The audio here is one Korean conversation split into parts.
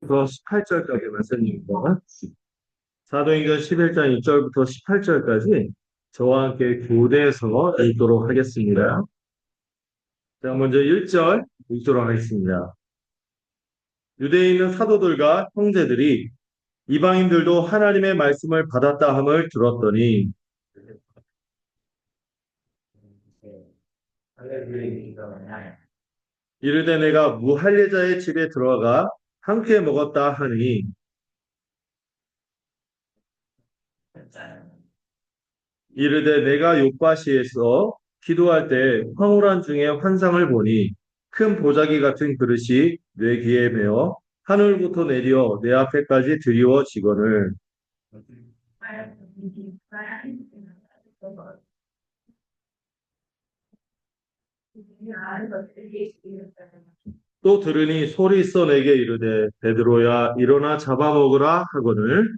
1절부터 18절까지 말씀입니다. 사도행전 11장 1절부터 18절까지 저와 함께 교대해서 읽도록 하겠습니다. 자, 먼저 1절 읽도록 하겠습니다. 유대에 있는 사도들과 형제들이 이방인들도 하나님의 말씀을 받았다 함을 들었더니 이르되 내가 무할례자의 집에 들어가 함께 먹었다 하니 이르되 내가 요파시에서 기도할 때 황홀한 중에 환상을 보니 큰 보자기 같은 그릇이 내 귀에 메어 하늘부터 내려 내 앞에까지 드리워지거늘 또 들으니 소리 있어 내게 이르되 베드로야 일어나 잡아먹으라 하거늘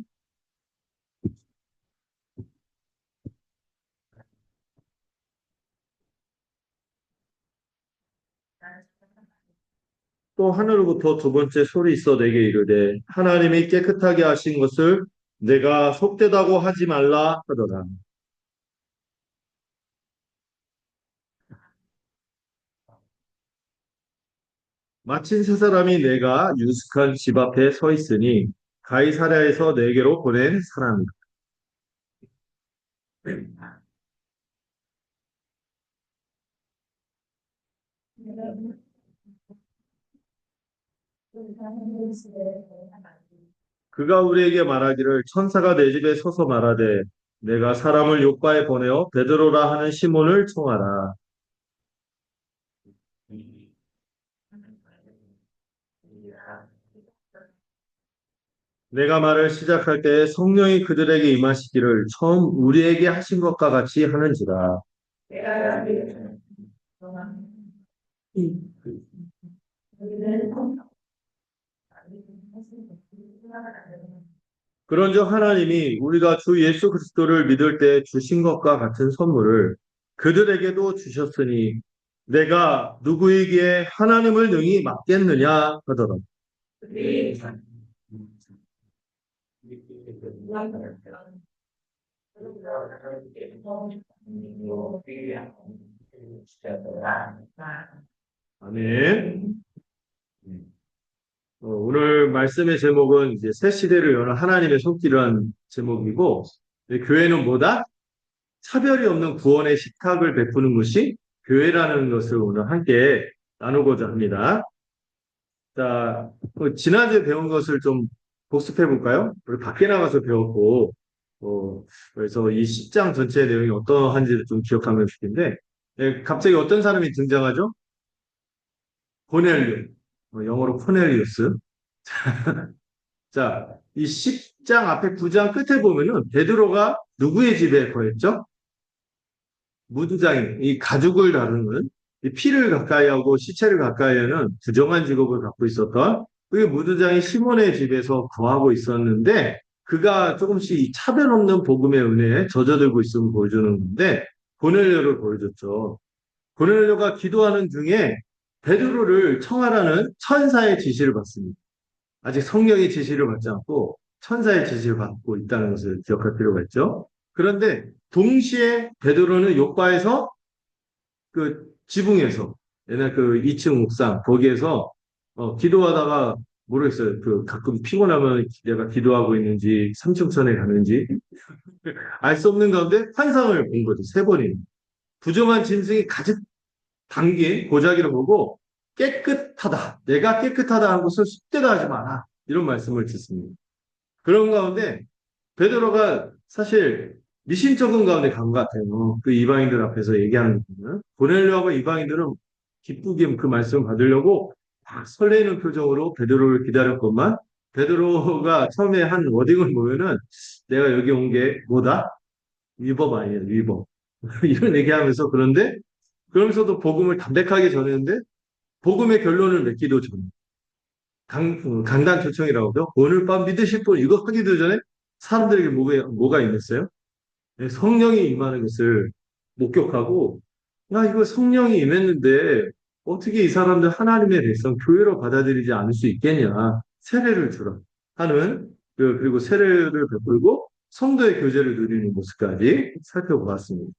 또 하늘로부터 두 번째 소리 있어 내게 이르되 하나님이 깨끗하게 하신 것을 내가 속되다고 하지 말라 하더라. 마침 세 사람이 내가 유숙한 집 앞에 서 있으니 가이사랴에서 내게로 보낸 사람이다. 그가 우리에게 말하기를 천사가 내 집에 서서 말하되 내가 사람을 요바에 보내어 베드로라 하는 시몬을 청하라. 내가 말을 시작할 때 성령이 그들에게 임하시기를 처음 우리에게 하신 것과 같이 하는지라. 그런즉 하나님이 우리가 주 예수 그리스도를 믿을 때 주신 것과 같은 선물을 그들에게도 주셨으니 내가 누구에게 하나님을 능히 맡겠느냐 하더라. 아멘. 오늘 말씀의 제목은 이제 새 시대를 여는 하나님의 손길이라는 제목이고, 교회는 뭐다? 차별이 없는 구원의 식탁을 베푸는 것이 교회라는 것을 오늘 함께 나누고자 합니다. 자, 지난주에 배운 것을 좀 복습해 볼까요? 우리 밖에 나가서 배웠고, 그래서 이 10장 전체 내용이 어떠한지를 좀 기억하면 좋겠는데, 갑자기 어떤 사람이 등장하죠? 고넬류, 영어로 코넬리우스. 자, 이 10장 앞에 9장 끝에 보면은 베드로가 누구의 집에 거했죠? 무두장인, 이 가죽을 다루는, 이 피를 가까이 하고 시체를 가까이 하는 부정한 직업을 갖고 있었던 그게 무두장인 시몬의 집에서 거하고 있었는데 그가 조금씩 이 차별 없는 복음의 은혜에 젖어들고 있음을 보여주는 건데 고넬료를 보여줬죠. 고넬료가 기도하는 중에 베드로를 청하라는 천사의 지시를 받습니다. 아직 성령의 지시를 받지 않고 천사의 지시를 받고 있다는 것을 기억할 필요가 있죠. 그런데 동시에 베드로는 요바에서 그 지붕에서 옛날 그 2층 옥상 거기에서 기도하다가 모르겠어요. 그 가끔 피곤하면 내가 기도하고 있는지 3층천에 가는지 알 수 없는 가운데 환상을 본 거죠. 세 번이나. 부정한 짐승이 가득 담긴 보자기를 보고 깨끗하다. 내가 깨끗하다 한 것을 숫대다 하지 마라. 이런 말씀을 듣습니다. 그런 가운데 베드로가 사실 미신적인 가운데 간 것 같아요. 그 이방인들 앞에서 얘기하는 거는 고넬료하고 이방인들은 기쁘게 그 말씀을 받으려고 막 설레는 표정으로 베드로를 기다렸건만 베드로가 처음에 한 워딩을 보면은 내가 여기 온 게 뭐다? 위법 아니에요, 위법. 이런 얘기하면서 그런데 그러면서도 복음을 담백하게 전했는데 복음의 결론을 맺기도 전에 강단초청이라고 하죠. 오늘 밤 믿으실 분 이거 하기도 전에 사람들에게 뭐가 있겠어요? 성령이 임하는 것을 목격하고 야 이거 성령이 임했는데 어떻게 이 사람들 하나님의 백성 교회로 받아들이지 않을 수 있겠냐. 세례를 주라 하는 그리고 세례를 베풀고 성도의 교제를 누리는 모습까지 살펴보았습니다.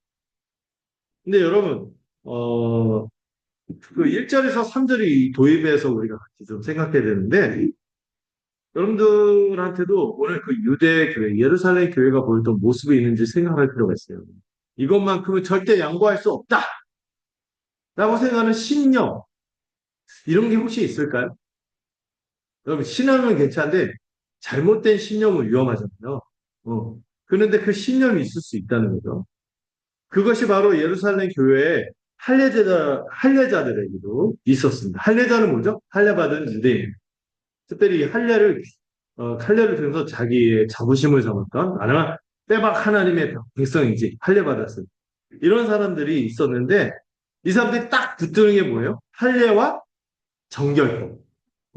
근데 여러분 그 1절에서 3절이 도입해서 우리가 같이 좀 생각해야 되는데 여러분들한테도 오늘 그 유대 교회, 예루살렘 교회가 보였던 모습이 있는지 생각할 필요가 있어요. 이것만큼은 절대 양보할 수 없다! 라고 생각하는 신념, 이런 게 혹시 있을까요? 여러분, 신앙은 괜찮은데, 잘못된 신념은 위험하잖아요. 그런데 그 신념이 있을 수 있다는 거죠. 그것이 바로 예루살렘 교회의 할례자들에게도 있었습니다. 할례자는 뭐죠? 할례받은 유대인. 특별히 할례를 통해서 자기의 자부심을 삼았던, 아니면 빼박 하나님의 백성인지 할례받았어요. 이런 사람들이 있었는데, 이 사람들이 딱 붙드는 게 뭐예요? 할례와 정결법,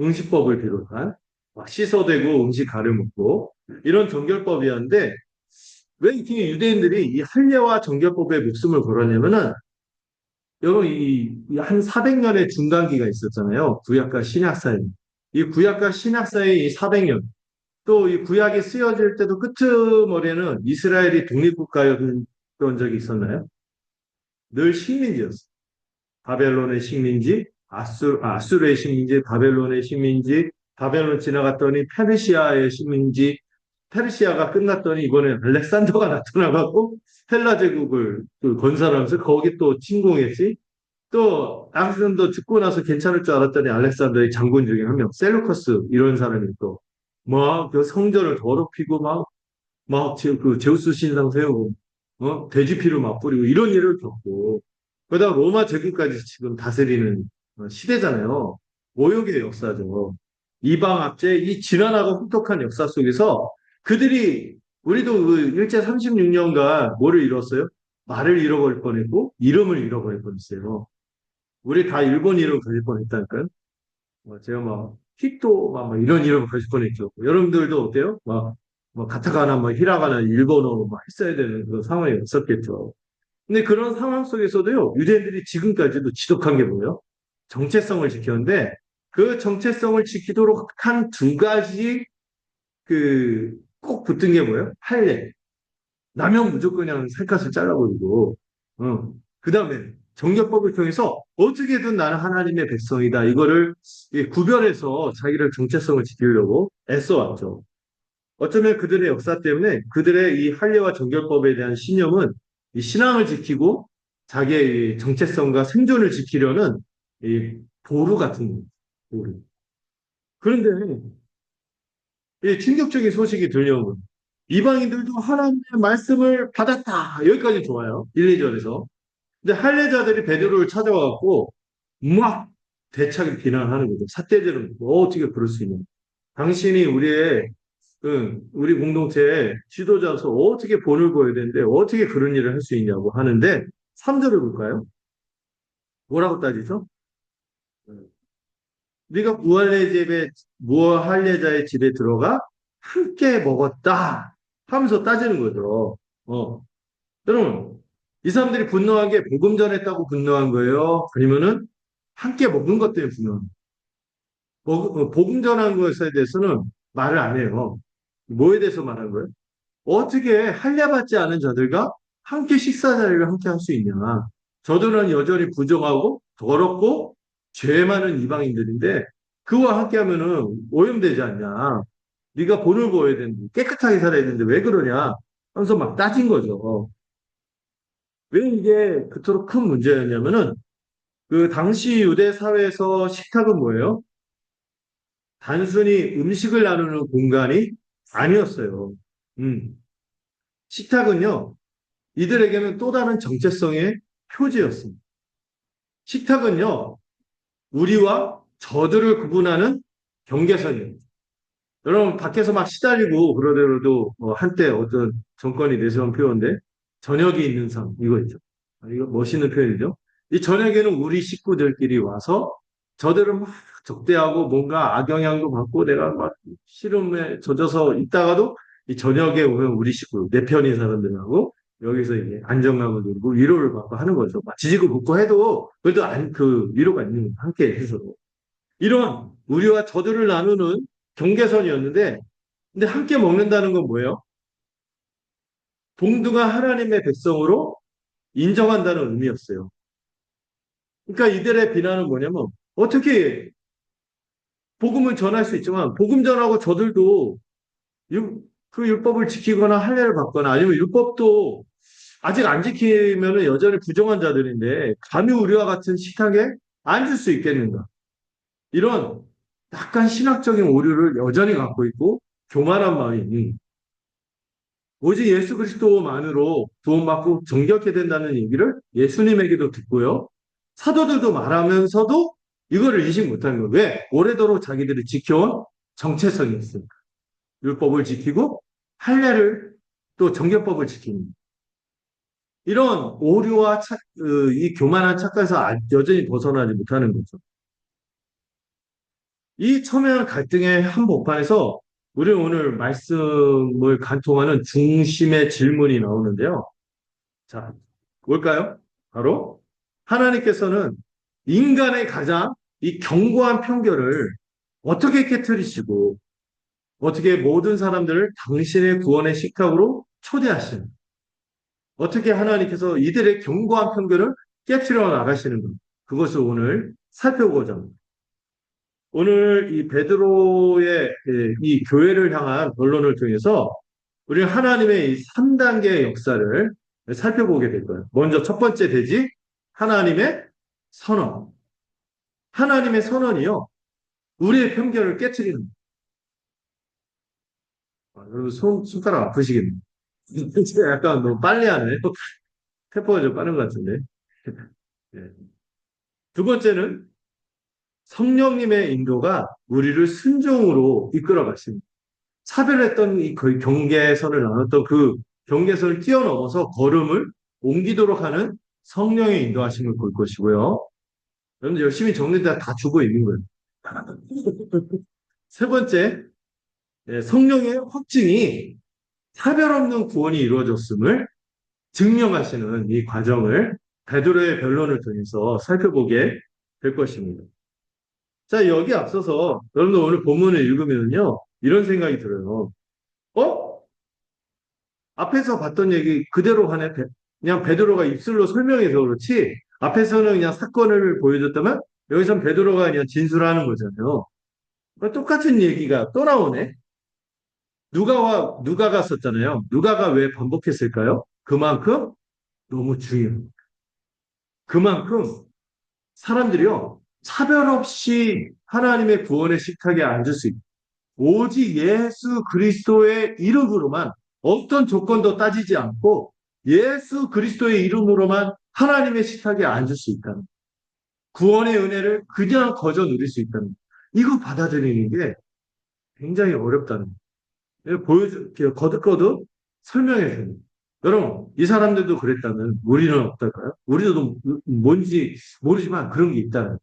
응시법을 비롯한 막 씻어대고 음식 가려 먹고 이런 정결법이었는데 왜 이렇게 유대인들이 이 할례와 정결법에 목숨을 걸었냐면은 여러분 이한 400년의 중간기가 있었잖아요. 구약과 신약 사이. 이 구약과 신약 사이 이 400년 또 이 구약이 쓰여질 때도 끄트머리에는 이스라엘이 독립국가였던 적이 있었나요? 늘 식민지였어요. 바벨론의 식민지, 아수르의 식민지, 바벨론의 식민지, 바벨론 지나갔더니 페르시아의 식민지, 페르시아가 끝났더니 이번에 알렉산더가 나타나갖고 헬라 제국을 건설하면서 거기 또 침공했지. 또 알렉산더 죽고 나서 괜찮을 줄 알았더니 알렉산더의 장군 중에 한 명, 셀루커스 이런 사람이 또 막 그 성전을 더럽히고 그 제우스 신상 세우고 돼지 피를 막 뿌리고 이런 일을 겪고 그러다가 로마 제국까지 지금 다스리는 시대잖아요. 모욕의 역사죠. 이방 압제, 이 지난하고 혹독한 역사 속에서 그들이 우리도 그 일제 36년간 뭐를 잃었어요? 말을 잃어버릴 뻔했고 이름을 잃어버릴 뻔했어요. 우리 다 일본 이름 걸릴 뻔했다니까요. 제가 막 히토 막 이런 이름 걸릴 뻔했죠. 여러분들도 어때요? 가타카나 히라가나 일본어로 막 했어야 되는 그런 상황이 있었겠죠. 근데 그런 상황 속에서도요, 유대인들이 지금까지도 지독한 게 뭐예요? 정체성을 지켰는데, 그 정체성을 지키도록 한 두 가지, 꼭 붙은 게 뭐예요? 할례. 나면 무조건 그냥 살갗을 잘라버리고, 그 다음에 정결법을 통해서 어떻게든 나는 하나님의 백성이다. 이거를 구별해서 자기를 정체성을 지키려고 애써왔죠. 어쩌면 그들의 역사 때문에 그들의 이 할례와 정결법에 대한 신념은 이 신앙을 지키고 자기의 이 정체성과 생존을 지키려는 이 보루 같은 거예요. 보루. 그런데 이 충격적인 소식이 들려오면 이방인들도 하나님의 말씀을 받았다. 여기까지 좋아요. 1, 2절에서. 근데 할례자들이 베드로를 찾아와갖고 막 대차게 비난하는 거죠. 삿대질은 어떻게 그럴 수 있냐. 당신이 우리 공동체의 지도자로서 어떻게 본을 보여야 되는데 어떻게 그런 일을 할 수 있냐고 하는데 3절을 볼까요? 뭐라고 따지죠? 네가 무할례자의 집에 들어가 함께 먹었다 하면서 따지는 거죠. 여러분 이 사람들이 분노한 게 복음 전했다고 분노한 거예요? 아니면은 함께 먹은 것 때문에 분노한 거예요? 복음 전한 것에 대해서는 말을 안 해요. 뭐에 대해서 말한 거예요? 어떻게 할례받지 않은 자들과 함께 식사 자리를 함께 할 수 있냐? 저들은 여전히 부정하고 더럽고 죄 많은 이방인들인데 그와 함께 하면은 오염되지 않냐? 네가 본을 보여야 되는데 깨끗하게 살아야 되는데 왜 그러냐? 하면서 막 따진 거죠. 왜 이게 그토록 큰 문제였냐면은 그 당시 유대 사회에서 식탁은 뭐예요? 단순히 음식을 나누는 공간이 아니었어요. 음. 식탁은요, 이들에게는 또 다른 정체성의 표지였습니다. 식탁은요, 우리와 저들을 구분하는 경계선이에요. 여러분, 밖에서 막 시달리고 그러더라도 한때 어떤 정권이 내세운 표현인데, 저녁이 있는 삶, 이거 있죠. 이거 멋있는 표현이죠. 이 저녁에는 우리 식구들끼리 와서 저들은 막 적대하고 뭔가 악영향도 받고 내가 막 시름에 젖어서 있다가도 이 저녁에 오면 우리 식구, 내 편인 사람들하고 여기서 이제 안정감을 누리고 위로를 받고 하는 거죠. 막 지지고 볶고 해도 그래도 위로가 있는 함께 해서 이런 우리와 저들을 나누는 경계선이었는데, 근데 함께 먹는다는 건 뭐예요? 동등한 하나님의 백성으로 인정한다는 의미였어요. 그러니까 이들의 비난은 뭐냐면, 어떻게 복음을 전할 수 있지만, 복음 전하고 저들도 그 율법을 지키거나 할례를 받거나 아니면 율법도 아직 안 지키면 여전히 부정한 자들인데, 감히 우리와 같은 식탁에 앉을 수 있겠는가? 이런 약간 신학적인 오류를 여전히 갖고 있고, 교만한 마음이 오직 예수 그리스도만으로 구원받고 정결케 된다는 얘기를 예수님에게도 듣고요. 사도들도 말하면서도 이거를 인식 못하는 거예요. 왜? 오래도록 자기들이 지켜온 정체성이 있으니까. 율법을 지키고 할례를 또 정결법을 지키는 이런 오류와 이 교만한 착각에서 여전히 벗어나지 못하는 거죠. 이 첨예한 갈등의 한복판에서 우리는 오늘 말씀을 관통하는 중심의 질문이 나오는데요. 자, 뭘까요? 바로 하나님께서는 인간의 가장 이 견고한 편견을 어떻게 깨뜨리시고 어떻게 모든 사람들을 당신의 구원의 식탁으로 초대하시는 어떻게 하나님께서 이들의 견고한 편견을 깨뜨려 나가시는 것 그것을 오늘 살펴보고자 합니다. 오늘 이 베드로의 이 교회를 향한 본론을 통해서 우리는 하나님의 이 3단계의 역사를 살펴보게 될 거예요. 먼저 첫 번째 대지 하나님의 선언. 하나님의 선언이요. 우리의 편견을 깨뜨리는 거예요. 여러분 손가락 아프시겠네요. 제가 약간 너무 빨리 하네. 템포가 좀 빠른 것 같은데. 네. 두 번째는 성령님의 인도가 우리를 순종으로 이끌어 가십니다. 차별했던 이 거의 경계선을 나눴던 그 경계선을 뛰어넘어서 걸음을 옮기도록 하는 성령의 인도하심을 볼 것이고요. 여러분 열심히 정리다 다 주고 있는 거예요. 세 번째, 성령의 확증이 차별 없는 구원이 이루어졌음을 증명하시는 이 과정을 베드로의 변론을 통해서 살펴보게 될 것입니다. 자, 여기 앞서서 여러분들 오늘 본문을 읽으면요. 이런 생각이 들어요. 어? 앞에서 봤던 얘기 그대로 하네. 그냥 베드로가 입술로 설명해서 그렇지. 앞에서는 그냥 사건을 보여줬다면 여기선 베드로가 그냥 진술하는 거잖아요. 똑같은 얘기가 또 나오네. 누가가 썼잖아요. 누가가 왜 반복했을까요? 그만큼 너무 중요해요. 그만큼 사람들이요. 차별 없이 하나님의 구원의 식탁에 앉을 수 있고 오직 예수 그리스도의 이름으로만 어떤 조건도 따지지 않고 예수 그리스도의 이름으로만 하나님의 식탁에 앉을 수 있다는 구원의 은혜를 그냥 거저 누릴 수 있다는 이거 받아들이는 게 굉장히 어렵다는 거듭거듭 설명해 줍니다. 여러분 이 사람들도 그랬다면 우리는 어떨까요? 우리도 뭔지 모르지만 그런 게 있다는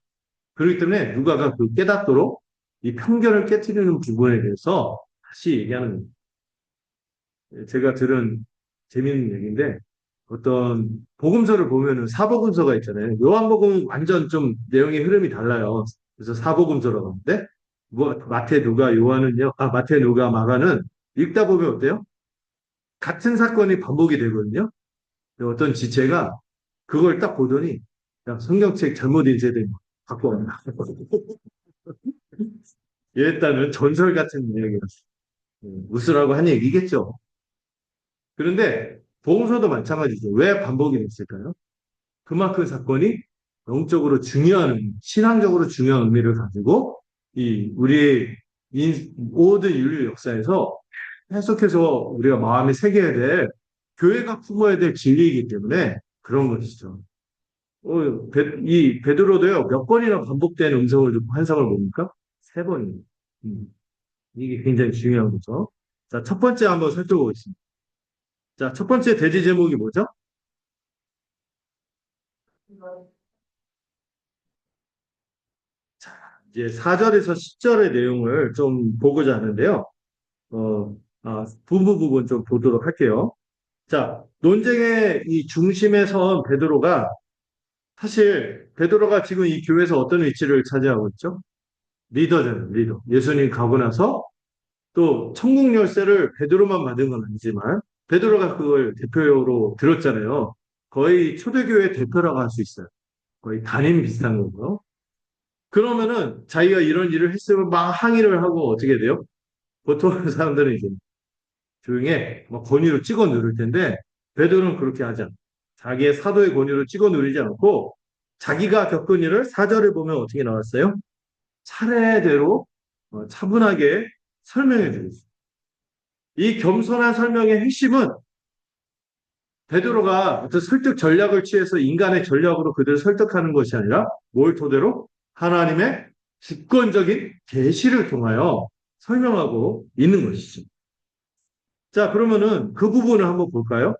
그렇기 때문에 누가가 그 깨닫도록 이 편견을 깨뜨리는 부분에 대해서 다시 얘기하는 겁니다. 제가 들은 재미있는 얘기인데 어떤 복음서를 보면은 사복음서가 있잖아요. 요한복음은 완전 좀 내용의 흐름이 달라요. 그래서 사복음서라고 하는데 뭐 마태, 누가, 요한은요. 마태, 누가, 마가는 읽다 보면 어때요? 같은 사건이 반복이 되거든요. 어떤 지체가 그걸 딱 보더니 야, 성경책 잘못 인쇄된 거 갖고 왔나. 이랬다는 전설 같은 이야기였어요. 웃으라고 한 얘기겠죠. 그런데 복음서도 마찬가지죠. 왜 반복이 됐을까요? 그만큼 사건이 영적으로 중요한, 신앙적으로 중요한 의미를 가지고 이 우리의 모든 인류 역사에서 계속해서 우리가 마음에 새겨야 될 교회가 품어야 될 진리이기 때문에 그런 것이죠. 이 베드로도요 몇 번이나 반복된 음성을 듣고 환상을 봅니까? 세 번입니다. 이게 굉장히 중요한 거죠. 자, 첫 번째 한번 살펴보겠습니다. 자, 첫 번째 대지 제목이 뭐죠? 자, 이제 4절에서 10절의 내용을 좀 보고자 하는데요. 부분 좀 보도록 할게요. 자, 논쟁의 이 중심에 선 베드로가 사실 베드로가 지금 이 교회에서 어떤 위치를 차지하고 있죠? 리더잖아요, 리더. 예수님 가고 나서 또 천국 열쇠를 베드로만 받은 건 아니지만 베드로가 그걸 대표로 들었잖아요. 거의 초대교회 대표라고 할 수 있어요. 거의 단임 비슷한 거고요. 그러면은 자기가 이런 일을 했으면 막 항의를 하고 어떻게 돼요? 보통 사람들은 이제 조용해 막 권위로 찍어 누를 텐데 베드로는 그렇게 하지 않아. 자기의 사도의 권위로 찍어 누르지 않고 자기가 겪은 일을 사절을 보면 어떻게 나왔어요? 차례대로 차분하게 설명해 주고 있어요. 이 겸손한 설명의 핵심은 베드로가 어떤 설득 전략을 취해서 인간의 전략으로 그들을 설득하는 것이 아니라 뭘 토대로 하나님의 주권적인 계시를 통하여 설명하고 있는 것이죠. 자, 그러면은 그 부분을 한번 볼까요?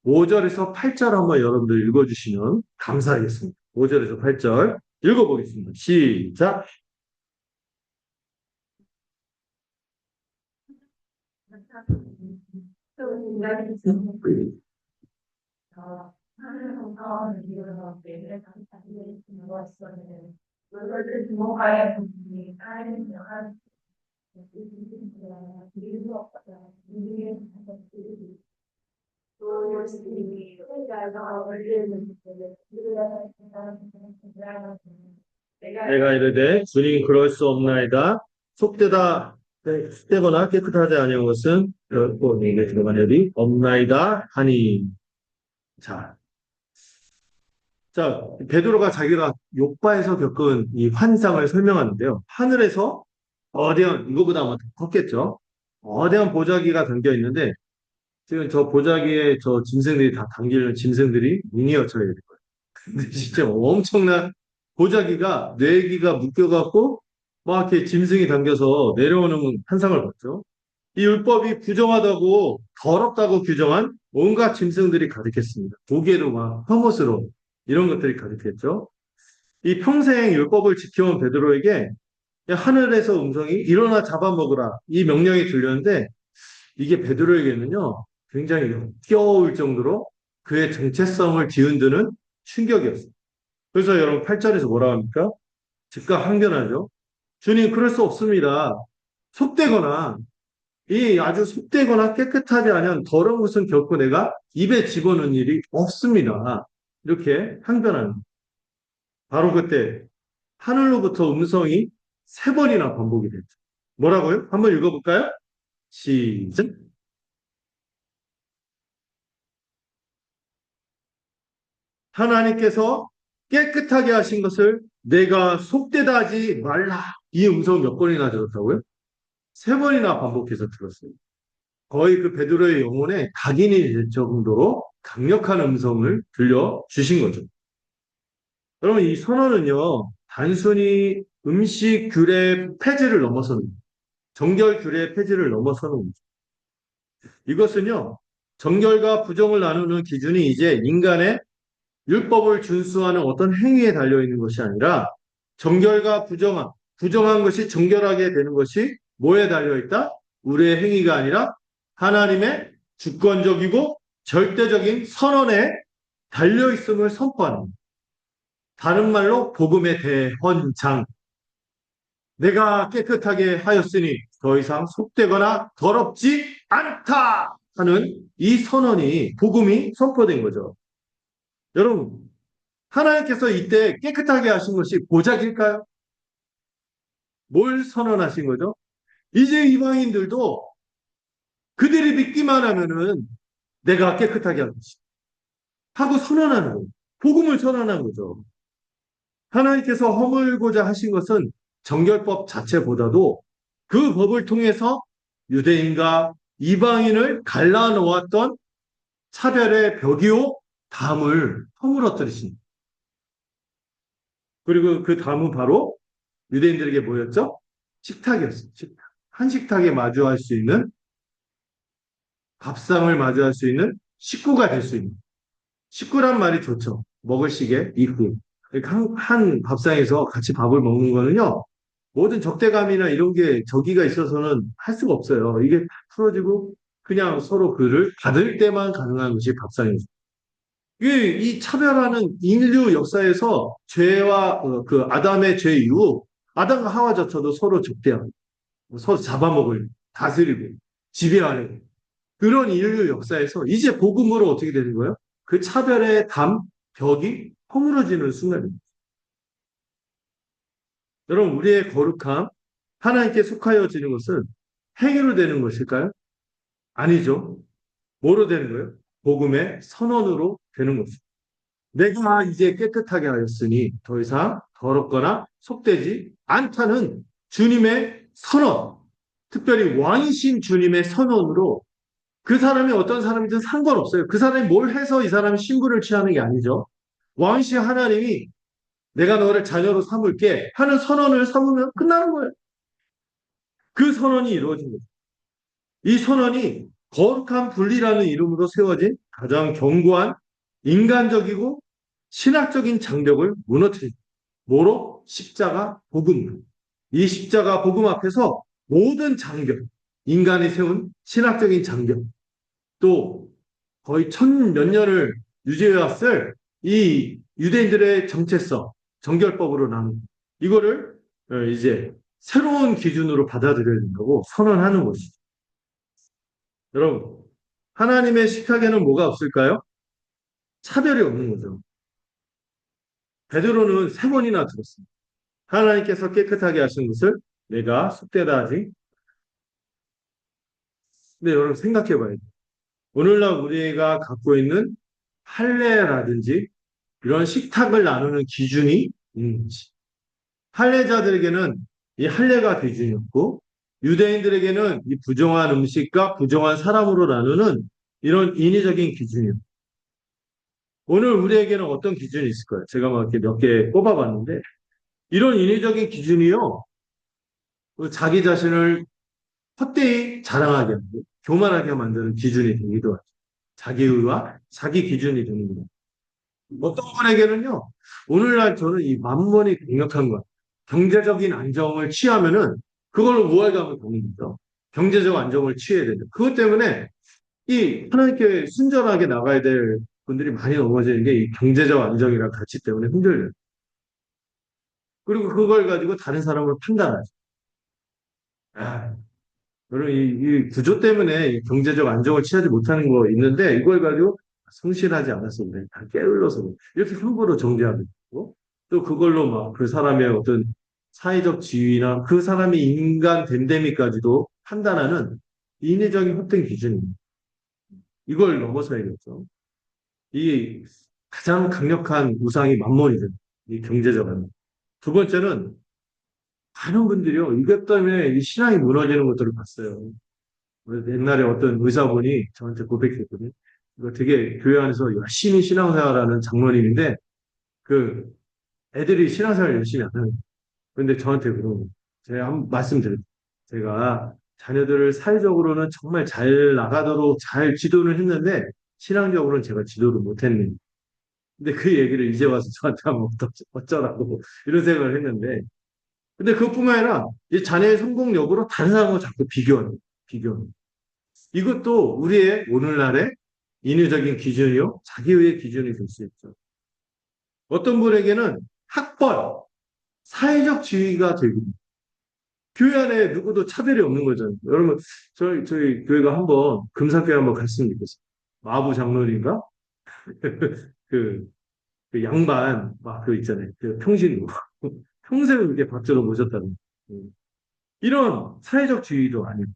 5절에서 8절 한번 여러분들 읽어주시면 감사하겠습니다. 5절에서 8절 읽어보겠습니다. 시작. 내가 이르되 주님 그럴 수 없나이다. 속되다 속되거나 깨끗하지 아니한 것은 결코 네게 들어가려니 없나이다 하니. 자, 자 베드로가 자기가 욥바에서 겪은 이 환상을 설명하는데요. 하늘에서 거대한 이거보다 아마 더 컸겠죠. 거대한 보자기가 담겨 있는데 지금 저 보자기에 저 짐승들이 다 담기는 짐승들이 미니어처예요. 근데 진짜 엄청난 보자기가 뇌기가 묶여갖고 막 이렇게 짐승이 당겨서 내려오는 환상을 봤죠. 이 율법이 부정하다고 더럽다고 규정한 온갖 짐승들이 가득했습니다. 고개로 막 혐오스러운 이런 것들이 가득했죠. 이 평생 율법을 지켜온 베드로에게 하늘에서 음성이 일어나 잡아먹으라 이 명령이 들렸는데 이게 베드로에게는요 굉장히 역겨울 정도로 그의 정체성을 뒤흔드는 충격이었어요. 그래서 여러분 8절에서 뭐라 합니까? 즉각 항변하죠. 주님 그럴 수 없습니다. 속되거나 이 아주 속되거나 깨끗하지 않은 더러운 것은 결코 내가 입에 집어넣은 일이 없습니다. 이렇게 항변하는 바로 그때 하늘로부터 음성이 세 번이나 반복이 됐죠. 뭐라고요? 한번 읽어볼까요? 시작. 하나님께서 깨끗하게 하신 것을 내가 속되다 하지 말라. 이 음성 몇 번이나 들었다고요? 세 번이나 반복해서 들었어요. 거의 그 베드로의 영혼에 각인이 될 정도로 강력한 음성을 들려주신 거죠. 여러분, 이 선언은요, 단순히 음식 규례 폐지를 넘어서는, 정결 규례 폐지를 넘어서는 거죠. 이것은요, 정결과 부정을 나누는 기준이 이제 인간의 율법을 준수하는 어떤 행위에 달려있는 것이 아니라 정결과 부정한 것이 정결하게 되는 것이 뭐에 달려있다? 우리의 행위가 아니라 하나님의 주권적이고 절대적인 선언에 달려있음을 선포하는 것. 다른 말로 복음의 대헌장. 내가 깨끗하게 하였으니 더 이상 속되거나 더럽지 않다 하는 이 선언이 복음이 선포된 거죠. 여러분, 하나님께서 이때 깨끗하게 하신 것이 보자기일까요? 뭘 선언하신 거죠? 이제 이방인들도 그들이 믿기만 하면은 내가 깨끗하게 하겠지. 하고 선언하는 거예요. 복음을 선언한 거죠. 하나님께서 허물고자 하신 것은 정결법 자체보다도 그 법을 통해서 유대인과 이방인을 갈라놓았던 차별의 벽이요 담을 허물어뜨리신. 그리고 그 담은 바로 유대인들에게 뭐였죠? 식탁이었어요. 식탁. 한 식탁에 마주할 수 있는 밥상을 마주할 수 있는 식구가 될 수 있는. 식구란 말이 좋죠. 먹을 시계, 이구. 한 밥상에서 같이 밥을 먹는 거는요, 모든 적대감이나 이런 게 저기가 있어서는 할 수가 없어요. 이게 풀어지고 그냥 서로 그를 받을 때만 가능한 것이 밥상이죠. 이 차별하는 인류 역사에서 죄와 그 아담의 죄 이후 아담과 하와조차도 서로 적대하고 서로 잡아먹을, 다스리고 지배하는 그런 인류 역사에서 이제 복음으로 어떻게 되는 거예요? 그 차별의 벽이 허물어지는 순간입니다. 여러분, 우리의 거룩함, 하나님께 속하여지는 것은 행위로 되는 것일까요? 아니죠. 뭐로 되는 거예요? 복음의 선언으로 되는 것입니다. 내가 이제 깨끗하게 하였으니 더 이상 더럽거나 속되지 않다는 주님의 선언, 특별히 왕이신 주님의 선언으로 그 사람이 어떤 사람이든 상관없어요. 그 사람이 뭘 해서 이 사람이 신분을 취하는 게 아니죠. 왕이신 하나님이 내가 너를 자녀로 삼을게 하는 선언을 삼으면 끝나는 거예요. 그 선언이 이루어진 거죠. 이 선언이 거룩한 분리라는 이름으로 세워진 가장 견고한 인간적이고 신학적인 장벽을 무너뜨린 뭐로? 십자가 복음. 이 십자가 복음 앞에서 모든 장벽, 인간이 세운 신학적인 장벽, 또 거의 천 몇 년을 유지해왔을 이 유대인들의 정체성, 정결법으로 나눈 이거를 이제 새로운 기준으로 받아들여야 된다고 선언하는 것이죠. 여러분, 하나님의 식탁에는 뭐가 없을까요? 차별이 없는 거죠. 베드로는 세 번이나 들었습니다. 하나님께서 깨끗하게 하신 것을 내가 쑥되다 하지. 근데 여러분 생각해 봐야 돼요. 오늘날 우리가 갖고 있는 할례라든지 이런 식탁을 나누는 기준이 있는지. 할례자들에게는 이 할례가 기준이었고 유대인들에게는 이 부정한 음식과 부정한 사람으로 나누는 이런 인위적인 기준이었고 오늘 우리에게는 어떤 기준이 있을까요? 제가 막 이렇게 몇 개 꼽아봤는데 이런 인위적인 기준이요. 자기 자신을 헛되이 자랑하게 하고 교만하게 만드는 기준이 되기도 하죠. 자기의와 자기 기준이 되는 거예요. 어떤 분에게는요, 오늘날 저는 이 만mon이 강력한 것, 경제적인 안정을 취하면은 그걸로 우월감을 갖는 거죠. 경제적 안정을 취해야 되죠. 그것 때문에 이 하나님께 순전하게 나가야 될 분들이 많이 넘어지는 게 이 경제적 안정이랑 가치 때문에 힘들어요. 그리고 그걸 가지고 다른 사람을 판단하죠. 아, 여러분, 이 구조 때문에 이 경제적 안정을 취하지 못하는 거 있는데 이걸 가지고 성실하지 않았어 그래. 다 게을러서 그래. 이렇게 함부로 정죄하고 있고 또 그걸로 막 그 사람의 어떤 사회적 지위나 그 사람의 인간 됨됨이까지도 판단하는 인위적인 헛된 기준입니다. 이걸 넘어서야겠죠. 이 가장 강력한 우상이 만몬이죠. 이 경제적 안정. 두 번째는 많은 분들이요. 이것 때문에 이 신앙이 무너지는 것들을 봤어요. 옛날에 어떤 의사분이 저한테 고백했거든요. 이거 되게 교회 안에서 열심히 신앙생활하는 장로님인데 그 애들이 신앙생활 열심히 안 하는 거예요. 근데 저한테 그러는 거예요. 제가 한 말씀드렸죠. 제가 자녀들을 사회적으로는 정말 잘 나가도록 잘 지도를 했는데 신앙적으로는 제가 지도를 못했네. 근데 그 얘기를 이제 와서 저한테 하면 어쩌라고 이런 생각을 했는데 근데 그것뿐만 아니라 이 자녀의 성공 여부로 다른 사람과 자꾸 비교하는 거예요. 비교하는 거예요. 이것도 우리의 오늘날의 인위적인 기준이요, 자기의 기준이 될 수 있죠. 어떤 분에게는 학벌, 사회적 지위가 되고, 교회 안에 누구도 차별이 없는 거잖아요. 여러분, 저희 교회가 한번, 금사교회 한번 갔으면 좋겠어요. 마부 장로님과 그, 그 양반, 막 그 있잖아요. 그 평신도. 평생을 이렇게 박수로 모셨다는. 이런 사회적 지위도 아니고,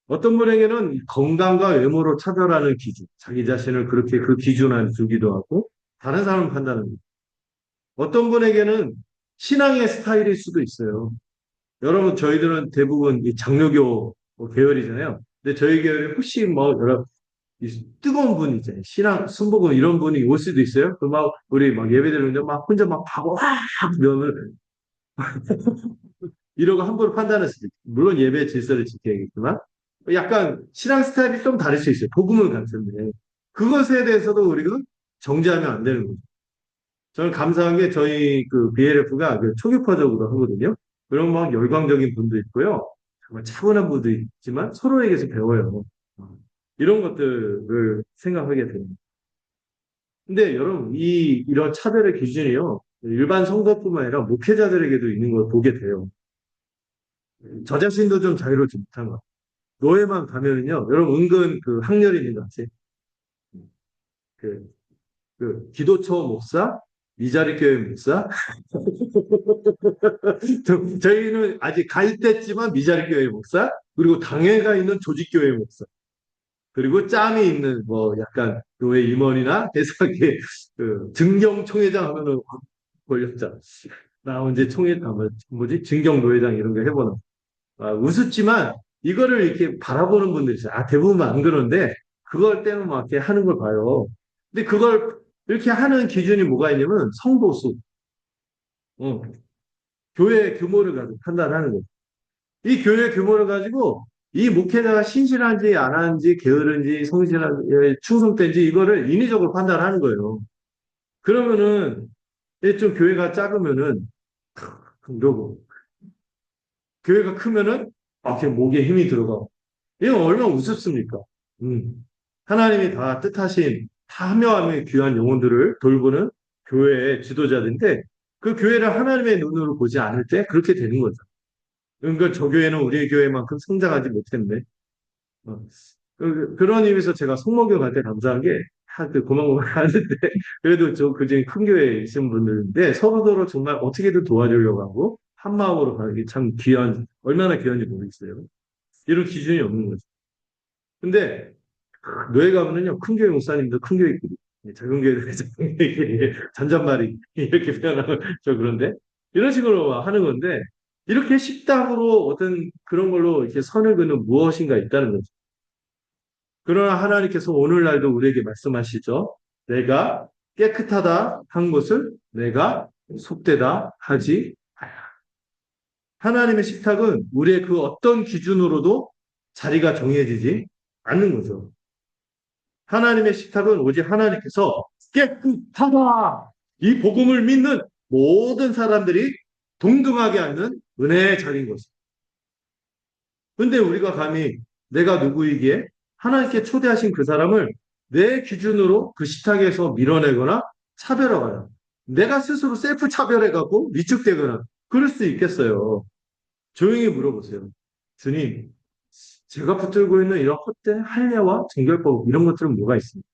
어떤 분에게는 건강과 외모로 차별하는 기준, 자기 자신을 그렇게 그 기준 안에 두기도 하고, 다른 사람을 판단합니다. 어떤 분에게는 신앙의 스타일일 수도 있어요. 여러분, 저희들은 대부분 이 장로교 계열이잖아요. 근데 저희 계열에 혹시 뭐, 여러, 이 뜨거운 분 있잖아요. 신앙, 순복음 이런 분이 올 수도 있어요. 그 막, 우리 막 예배 드리는데 막 혼자 막 하고, 와! 면을 이러고 함부로 판단할 수도 있고, 물론 예배 질서를 지켜야겠지만, 약간 신앙 스타일이 좀 다를 수 있어요. 복음을 갖는데. 그것에 대해서도 우리가 정죄하면 안 되는 거죠. 저는 감사한 게 저희 그 BLF가 그 초교파적으로 하거든요. 그런 막 열광적인 분도 있고요. 정말 차분한 분도 있지만 서로에게서 배워요. 이런 것들을 생각하게 됩니다. 근데 여러분, 이런 차별의 기준이요. 일반 성도뿐만 아니라 목회자들에게도 있는 걸 보게 돼요. 저 자신도 좀 자유롭지 못한 것. 노예만 가면은요, 여러분 은근 그 학렬이 있는 것 같아요. 그, 그 기도처 목사, 이자리 교회 목사. 저희는 아직 가입됐지만 미자리 교회 목사, 그리고 당회가 있는 조직 교회 목사, 그리고 짬이 있는 뭐 약간 교회 임원이나 대사계 그 증경 총회장 하면은 권력자. 나 언제 총회 뭐지 증경 노회장 이런 거 해보는. 우습지만 이거를 이렇게 바라보는 분들이 있어요. 대부분 안 그런데 그걸 때는 막 이렇게 하는 걸 봐요. 근데 그걸 이렇게 하는 기준이 뭐가 있냐면 성도수, 어, 교회 규모를 가지고 판단하는 거예요. 이 교회 규모를 가지고 이 목회자가 신실한지 안 하는지 게으른지 성실한지 충성된지 이거를 인위적으로 판단하는 거예요. 그러면은 좀 교회가 작으면은 이러고 교회가 크면은 이렇게 목에 힘이 들어가고 이건 얼마나 우습습니까? 음. 하나님이 다 뜻하신 다 하며하며 귀한 영혼들을 돌보는 교회의 지도자들인데 그 교회를 하나님의 눈으로 보지 않을 때 그렇게 되는 거죠. 그러니까 저 교회는 우리의 교회만큼 성장하지 못했네. 어. 그런 의미에서 제가 성모교 갈 때 감사한 게, 그 고만고만 하는데, 그래도 그 중에 큰 교회에 있는 분들인데, 서로서로 정말 어떻게든 도와주려고 하고, 한 마음으로 가는 게 참 얼마나 귀한지 모르겠어요. 이런 기준이 없는 거죠. 근데, 노예 가면은요, 큰 교회 목사님도 큰 교회끼리, 작은 교회도 작은 교회끼리, 잔잔말이, 이렇게 표현하면 저 그런데, 이런 식으로 하는 건데, 이렇게 식당으로 어떤 그런 걸로 이렇게 선을 그는 무엇인가 있다는 거죠. 그러나 하나님께서 오늘날도 우리에게 말씀하시죠. 내가 깨끗하다 한 것을 내가 속되다 하지 않아. 하나님의 식탁은 우리의 그 어떤 기준으로도 자리가 정해지지 않는 거죠. 하나님의 식탁은 오직 하나님께서 깨끗하다. 이 복음을 믿는 모든 사람들이 동등하게 앉는 은혜의 자리인 것입니다. 근데 우리가 감히 내가 누구이기에 하나님께 초대하신 그 사람을 내 기준으로 그 식탁에서 밀어내거나 차별화가요. 내가 스스로 셀프 차별해갖고 위축되거나 그럴 수 있겠어요. 조용히 물어보세요. 주님, 제가 붙들고 있는 이런 헛된 할례와 정결법 이런 것들은 뭐가 있습니까?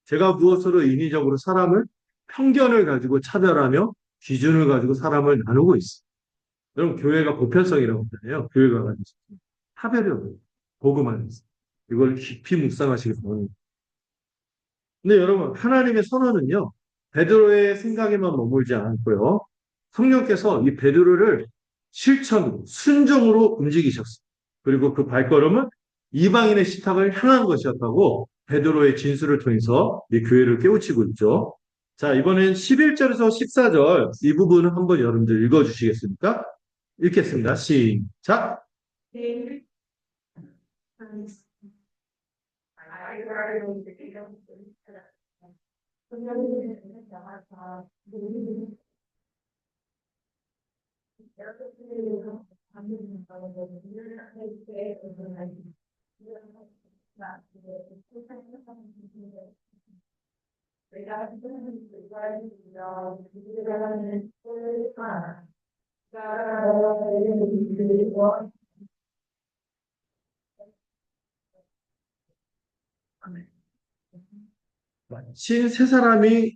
제가 무엇으로 인위적으로 사람을 편견을 가지고 차별하며 기준을 가지고 사람을 나누고 있어요. 여러분 교회가 보편성이라고 하잖아요. 교회가 가지고 차별이 없는 복음 안에서 이걸 깊이 묵상하시기 바랍니다. 근데 여러분 하나님의 선언은요 베드로의 생각에만 머물지 않고요 성령께서 이 베드로를 실천으로 순종으로 움직이셨어요. 그리고 그 발걸음은 이방인의 식탁을 향한 것이었다고 베드로의 진술을 통해서 이 교회를 깨우치고 있죠. 자 이번엔 11절에서 14절 이 부분을 한번 여러분들 읽어주시겠습니까? 읽겠습니다. 시작. 마침 세 사람이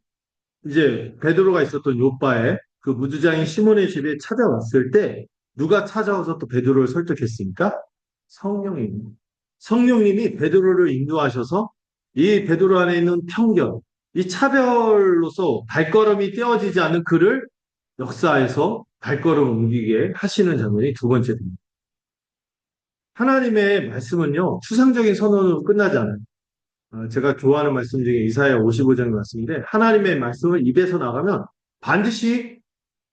이제 베드로가 있었던 요바에 그 무주장인 시몬의 집에 찾아왔을 때 누가 찾아와서 또 베드로를 설득했습니까? 성령님. 성령님이 베드로를 인도하셔서 이 베드로 안에 있는 편견, 이 차별로서 발걸음이 떼어지지 않는 그를 역사에서 발걸음 옮기게 하시는 장면이 두 번째 됩니다. 하나님의 말씀은요, 추상적인 선언으로 끝나지 않아요. 제가 좋아하는 말씀 중에 이사야 55장의 말씀인데 하나님의 말씀을 입에서 나가면 반드시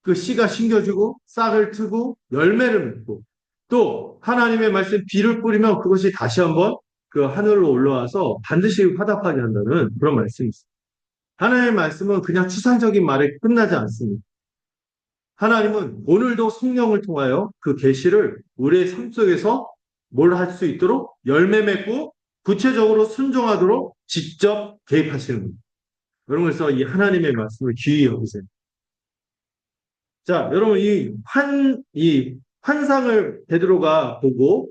그 씨가 심겨지고 싹을 트고 열매를 맺고 또 하나님의 말씀 비를 뿌리면 그것이 다시 한번 그 하늘로 올라와서 반드시 화답하게 한다는 그런 말씀이 있습니다. 하나님의 말씀은 그냥 추상적인 말에 끝나지 않습니다. 하나님은 오늘도 성령을 통하여 그 계시를 우리의 삶 속에서 뭘 할 수 있도록 열매 맺고 구체적으로 순종하도록 직접 개입하시는 겁니다. 그런 것서 이 하나님의 말씀을 귀히 여기세요. 자, 여러분, 이 환상을 베드로가 보고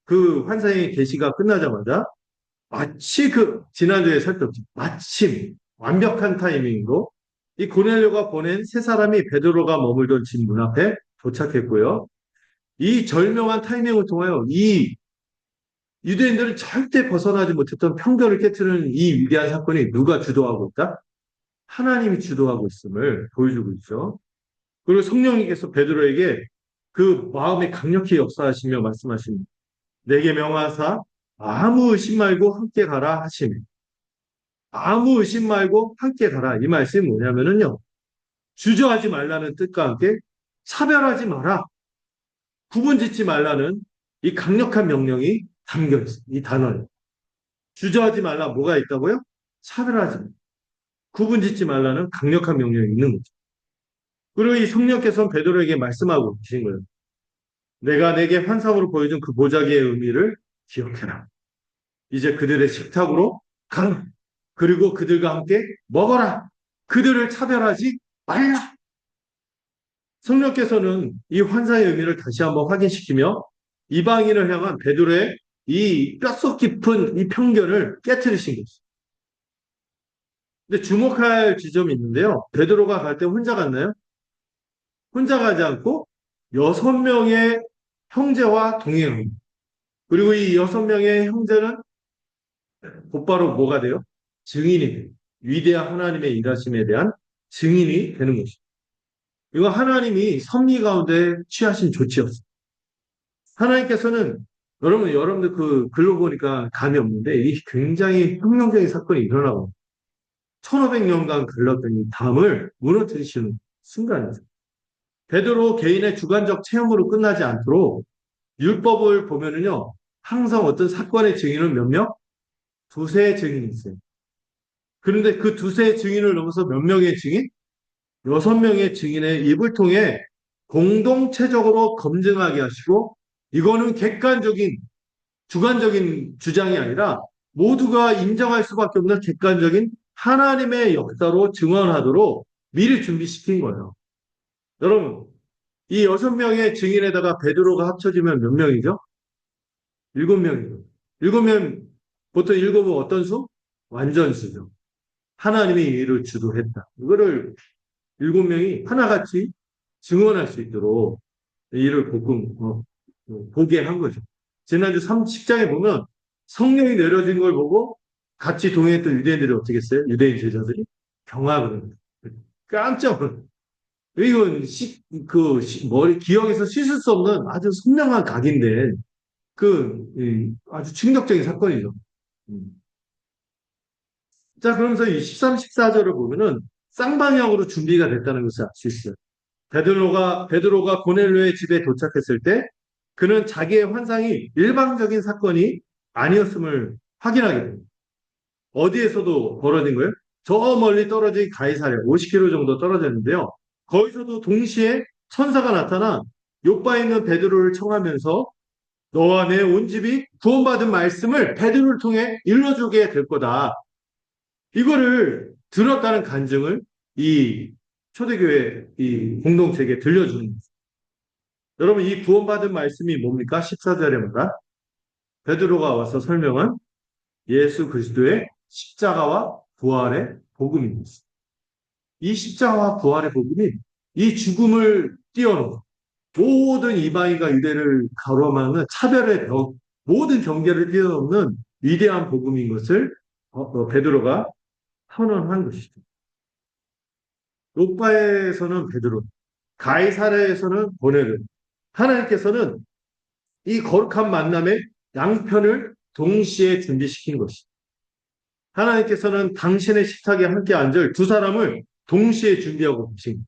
그 환상의 계시가 끝나자마자 마치 지난주에 살폈죠. 마침 완벽한 타이밍으로 이 고넬료가 보낸 세 사람이 베드로가 머물던 집 문 앞에 도착했고요. 이 절명한 타이밍을 통하여 이 유대인들은 절대 벗어나지 못했던 편견을 깨트리는 이 위대한 사건이 누가 주도하고 있다? 하나님이 주도하고 있음을 보여주고 있죠. 그리고 성령님께서 베드로에게 그 마음에 강력히 역사하시며 말씀하십니다. 내게 명하사 아무 의심 말고 함께 가라 하시네. 아무 의심 말고 함께 가라. 이 말씀이 뭐냐면요. 주저하지 말라는 뜻과 함께 차별하지 마라. 구분 짓지 말라는 이 강력한 명령이 담겨 있어요. 이 단어에. 주저하지 말라 뭐가 있다고요? 차별하지 마. 구분 짓지 말라는 강력한 명령이 있는 거죠. 그리고 이 성령께서는 베드로에게 말씀하고 계신 거예요. 내가 내게 환상으로 보여준 그 보자기의 의미를 기억해라. 이제 그들의 식탁으로 가라. 그리고 그들과 함께 먹어라. 그들을 차별하지 말라. 성령께서는 이 환상의 의미를 다시 한번 확인시키며 이방인을 향한 베드로의 이 뼛속 깊은 이 편견을 깨트리신 거죠. 근데 주목할 지점이 있는데요. 베드로가 갈 때 혼자 갔나요? 혼자 가지 않고 6명의 형제와 동행합니다. 그리고 이 6명의 형제는 곧바로 뭐가 돼요? 증인이 돼요. 위대한 하나님의 일하심에 대한 증인이 되는 것이죠. 이거 하나님이 섭리 가운데 취하신 조치였어요. 하나님께서는 여러분들 글로 보니까 감이 없는데 이 굉장히 혁명적인 사건이 일어나고 1500년간 걸렸던 이 담을 무너뜨리시는 순간이죠. 베드로 개인의 주관적 체험으로 끝나지 않도록 율법을 보면은요, 항상 어떤 사건의 증인은 몇 명? 두세 증인이 있어요. 그런데 그 두세 증인을 넘어서 몇 명의 증인? 6명의 증인의 입을 통해 공동체적으로 검증하게 하시고, 이거는 객관적인, 주관적인 주장이 아니라 모두가 인정할 수밖에 없는 객관적인 하나님의 역사로 증언하도록 미리 준비시킨 거예요. 여러분, 이 6명의 증인에다가 베드로가 합쳐지면 몇 명이죠? 7명이죠. 7명, 보통 7은 어떤 수? 완전수죠. 하나님이 이를 주도했다. 이거를 7명이 하나같이 증언할 수 있도록 이를 보게 한 거죠. 지난주 10장에 보면 성령이 내려진 걸 보고 같이 동행했던 유대인들이 어떻게 했어요? 유대인 제자들이 경악을 합니다. 깜짝 놀랐어요. 이건 머리, 기억에서 씻을 수 없는 아주 선명한 각인데, 아주 충격적인 사건이죠. 음. 자, 그러면서 이 13, 14절을 보면은 쌍방향으로 준비가 됐다는 것을 알 수 있어요. 베드로가 고넬료의 집에 도착했을 때 그는 자기의 환상이 일방적인 사건이 아니었음을 확인하게 됩니다. 어디에서도 벌어진 거예요? 저 멀리 떨어진 가이사랴, 50km 정도 떨어졌는데요. 거기서도 동시에 천사가 나타나 요바에 있는 베드로를 청하면서 너와 내 온 집이 구원받은 말씀을 베드로를 통해 일러주게 될 거다. 이거를 들었다는 간증을 이 초대교회 이 공동체에게 들려주는 거죠. 여러분, 이 구원받은 말씀이 뭡니까? 14절에 뭐다? 베드로가 와서 설명한 예수 그리스도의 십자가와 부활의 복음입니다. 이 십자가와 부활의 복음이 이 죽음을 뛰어넘어 모든 이방인과 유대를 가로막는 차별의 벽, 모든 경계를 뛰어넘는 위대한 복음인 것을 베드로가 선언한 것이죠. 요바에서는 베드로, 가이사랴에서는 고넬료. 하나님께서는 이 거룩한 만남의 양편을 동시에 준비시킨 것이죠. 하나님께서는 당신의 식탁에 함께 앉을 두 사람을 동시에 준비하고 계신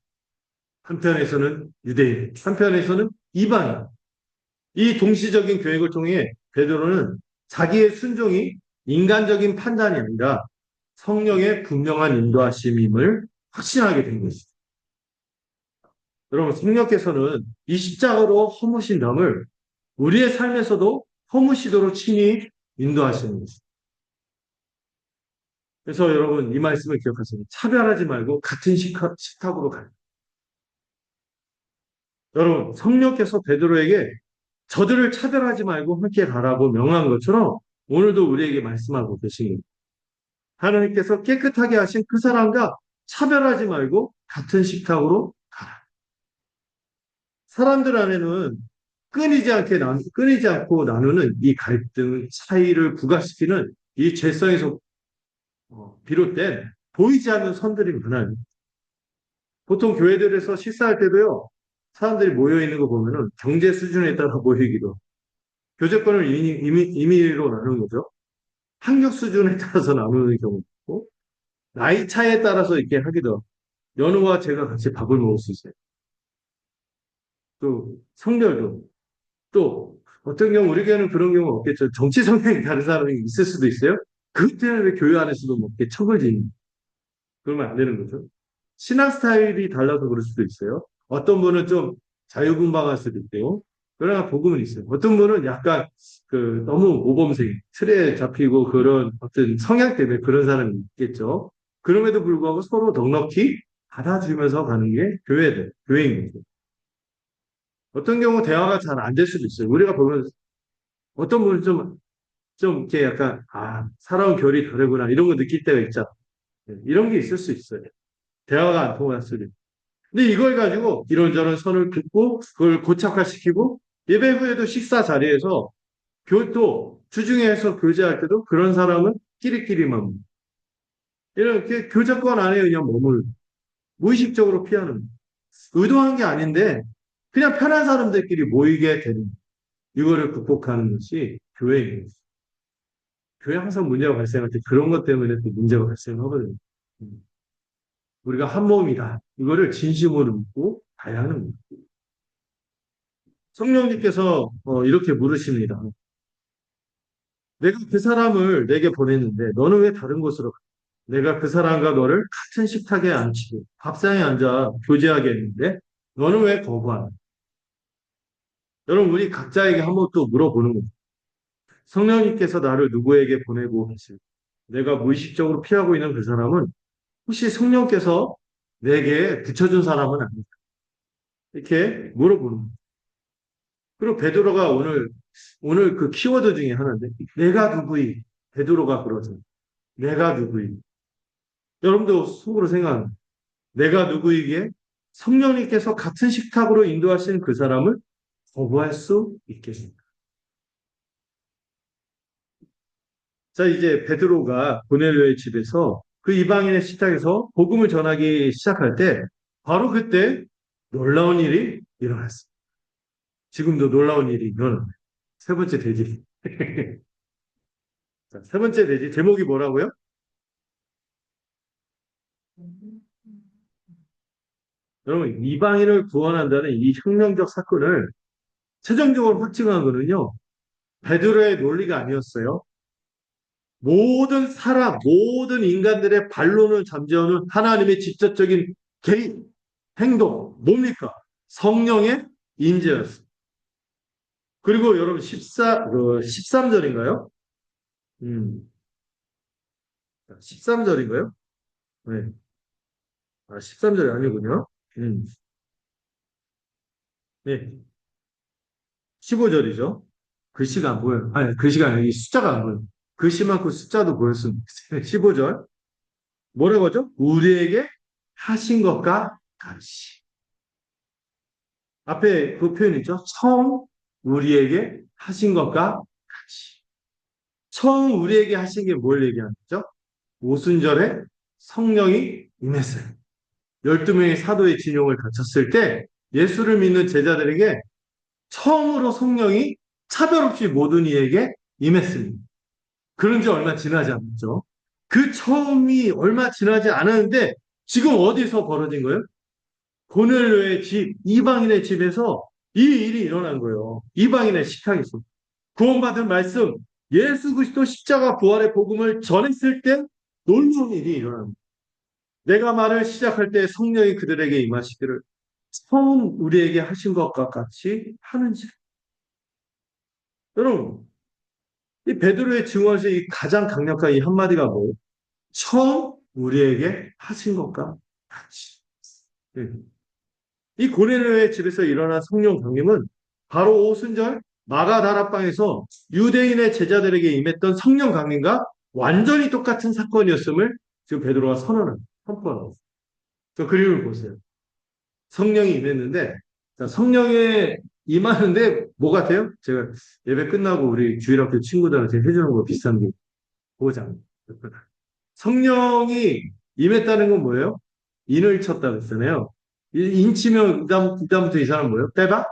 한편에서는 유대인, 한편에서는 이방인. 이 동시적인 계획을 통해 베드로는 자기의 순종이 인간적인 판단이 아니라 성령의 분명한 인도하심임을 확신하게 된 것이죠. 여러분, 성령께서는 이 십자가로 허무신 담을 우리의 삶에서도 허무시도록 친히 인도하시는 것이죠. 그래서 여러분, 이 말씀을 기억하세요. 차별하지 말고 같은 식탁으로 가요. 여러분, 성령께서 베드로에게 저들을 차별하지 말고 함께 가라고 명한 것처럼 오늘도 우리에게 말씀하고 계십니다. 하나님께서 깨끗하게 하신 그 사람과 차별하지 말고 같은 식탁으로 가라. 사람들 안에는 끊이지 않고 나누는 이 갈등, 차이를 부각시키는 이 죄성에서 비롯된 보이지 않는 선들이 많아요. 보통 교회들에서 식사할 때도요, 사람들이 모여 있는 거 보면은 경제 수준에 따라 모이기도, 교제권을 임의로 나누는 거죠. 학력 수준에 따라서 나누는 경우도 있고, 나이 차에 따라서 이렇게 하기도 하고, 연우와 제가 같이 밥을 먹을 수 있어요. 또 성별도, 또 어떤 경우 우리 교회는 그런 경우 없겠죠. 정치 성향이 다른 사람이 있을 수도 있어요. 그것 때문에 왜 교회 안에서도 뭐 이렇게 척을 지는, 그러면 안 되는 거죠. 신앙 스타일이 달라서 그럴 수도 있어요. 어떤 분은 좀 자유분방할 수도 있고요. 그러나 복음은 있어요. 어떤 분은 약간 너무 모범생, 틀에 잡히고 그런 어떤 성향 때문에 그런 사람이 있겠죠. 그럼에도 불구하고 서로 넉넉히 받아주면서 가는 게 교회인 거죠. 어떤 경우 대화가 잘 안 될 수도 있어요. 우리가 보면 어떤 분은 좀 이렇게 약간, 살아온 결이 다르구나, 이런 거 느낄 때가 있잖아. 이런 게 있을 수 있어요. 대화가 안 통할 수도 있고. 근데 이걸 가지고 이런저런 선을 긋고 그걸 고착화시키고 예배 후에도 식사 자리에서 또 주중에서 교제할 때도 그런 사람은 끼리끼리만 이렇게 교제권 안에 그냥 무의식적으로 피하는 의도한 게 아닌데 그냥 편한 사람들끼리 모이게 되는 이거를 극복하는 것이 교회입니다. 교회 항상 문제가 발생할 때 그런 것 때문에 또 문제가 발생하거든요. 우리가 한 몸이다. 이거를 진심으로 믿고 가야 하는 거예요. 성령님께서 이렇게 물으십니다. 내가 그 사람을 내게 보냈는데 너는 왜 다른 곳으로 가? 내가 그 사람과 너를 같은 식탁에 앉히고 밥상에 앉아 교제하게 했는데 너는 왜 거부하나? 여러분 우리 각자에게 한번 또 물어보는 거죠. 성령님께서 나를 누구에게 보내고 계실 내가 무의식적으로 피하고 있는 그 사람은 혹시 성령께서 내게 붙여준 사람은 아닐까? 이렇게 물어보는 거예요. 그리고 베드로가 오늘 그 키워드 중에 하나인데 내가 누구이? 베드로가 그러죠. 내가 누구이? 여러분도 속으로 생각합니다. 내가 누구이기에 성령님께서 같은 식탁으로 인도하신 그 사람을 거부할 수 있겠습니까? 자, 이제 베드로가 고넬료의 집에서 그 이방인의 식탁에서 복음을 전하기 시작할 때 바로 그때 놀라운 일이 일어났습니다. 지금도 놀라운 일이 일어납니다. 세 번째 돼지. 자, 세 번째 돼지 제목이 뭐라고요? 여러분 이방인을 구원한다는 이 혁명적 사건을 최종적으로 확증한 거는요. 베드로의 논리가 아니었어요. 모든 인간들의 반론을 잠재우는 하나님의 직접적인 개입, 행동, 뭡니까? 성령의 인재였어요. 그리고 여러분 13절인가요? 13절인가요? 네. 13절이 아니군요. 네. 15절이죠. 글씨가 안 보여요. 아니, 글씨가 아니라 이 숫자가 안 보여요. 글씨만큼 숫자도 보였습니다. 15절. 뭐라고 하죠? 우리에게 하신 것과 같이. 앞에 그 표현 있죠? 처음 우리에게 하신 것과 같이. 처음 우리에게 하신 게 뭘 얘기하는 거죠? 오순절에 성령이 임했어요. 12명의 사도의 진용을 거쳤을 때 예수를 믿는 제자들에게 처음으로 성령이 차별 없이 모든 이에게 임했습니다. 그런 지 얼마 지나지 않았죠. 그 처음이 얼마 지나지 않았는데 지금 어디서 벌어진 거예요? 고넬료의 집, 이방인의 집에서 이 일이 일어난 거예요. 이방인의 식탁에서. 구원받은 말씀, 예수 그리스도 십자가 부활의 복음을 전했을 때 놀라운 일이 일어납니다. 내가 말을 시작할 때 성령이 그들에게 임하시기를 처음 우리에게 하신 것과 같이 하는지. 여러분, 이 베드로의 증언에서 이 가장 강력한 이 한마디가 뭐예요? 처음 우리에게 하신 것과 같이. 네. 이 고넬료의 집에서 일어난 성령 강림은 바로 오순절 마가다락방에서 유대인의 제자들에게 임했던 성령 강림과 완전히 똑같은 사건이었음을 지금 베드로가 선포하고 있어요. 저 그림을 보세요. 성령이 임했는데, 자, 성령에 임하는데 뭐 같아요? 제가 예배 끝나고 우리 주일학교 친구들한테 해주는 거 비싼 게 보장. 성령이 임했다는 건 뭐예요? 인을 쳤다 그랬잖아요. 인치면 그다음부터 이 사람 뭐예요? 빼박?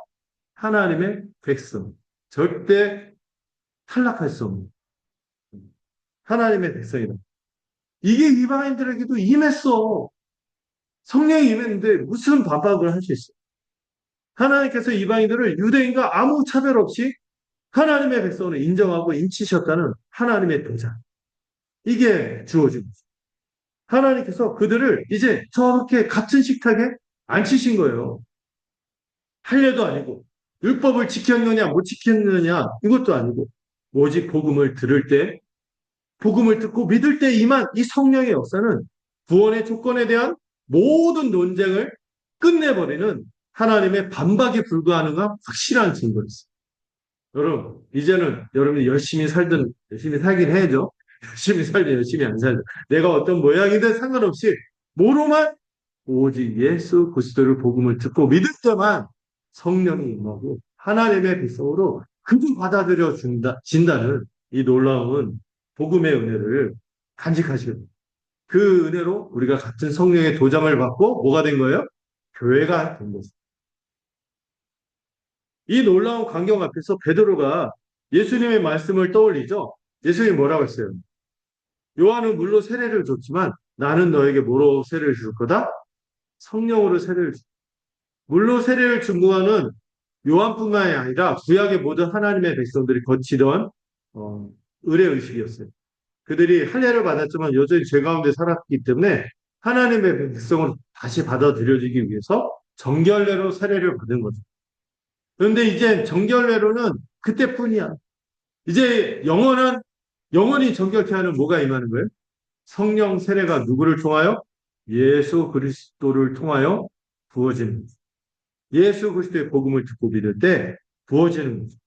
하나님의 백성. 절대 탈락할 수 없는 하나님의 백성이다. 이게 이방인들에게도 임했어. 성령이 임했는데 무슨 반박을 할 수 있어? 하나님께서 이방인들을 유대인과 아무 차별 없이 하나님의 백성을 인정하고 인치셨다는 하나님의 도장. 이게 주어진 거죠. 하나님께서 그들을 이제 저렇게 같은 식탁에 앉히신 거예요. 할례도 아니고 율법을 지켰느냐 못 지켰느냐 이것도 아니고 오직 복음을 들을 때 복음을 듣고 믿을 때 임한 이 성령의 역사는 구원의 조건에 대한 모든 논쟁을 끝내버리는 하나님의 반박에 불과하는 건 확실한 증거였어요. 여러분, 이제는 여러분이 열심히 살든 열심히 살긴 해야죠. 열심히 살든 열심히 안 살든 내가 어떤 모양이든 상관없이 뭐로만 오직 예수 그리스도를 복음을 듣고 믿을 때만 성령이 임하고 하나님의 백성으로 그도 받아들여 진다는 이 놀라운 복음의 은혜를 간직하시고 그 은혜로 우리가 같은 성령의 도장을 받고 뭐가 된 거예요? 교회가 된 거죠. 이 놀라운 광경 앞에서 베드로가 예수님의 말씀을 떠올리죠. 예수님이 뭐라고 했어요? 요한은 물로 세례를 줬지만 나는 너에게 뭐로 세례를 줄 거다? 성령으로 세례를 줄. 물로 세례를 준 거는 요한뿐만이 아니라 구약의 모든 하나님의 백성들이 거치던 의례 의식이었어요. 그들이 할례를 받았지만 여전히 죄 가운데 살았기 때문에 하나님의 백성을 다시 받아들여지기 위해서 정결례로 세례를 받은 거죠. 그런데 이제 정결례로는 그때뿐이야. 이제 영원히 정결케 하는 뭐가 임하는 거예요? 성령 세례가 누구를 통하여? 예수 그리스도를 통하여 부어지는 거죠. 예수 그리스도의 복음을 듣고 믿을 때 부어지는 거죠.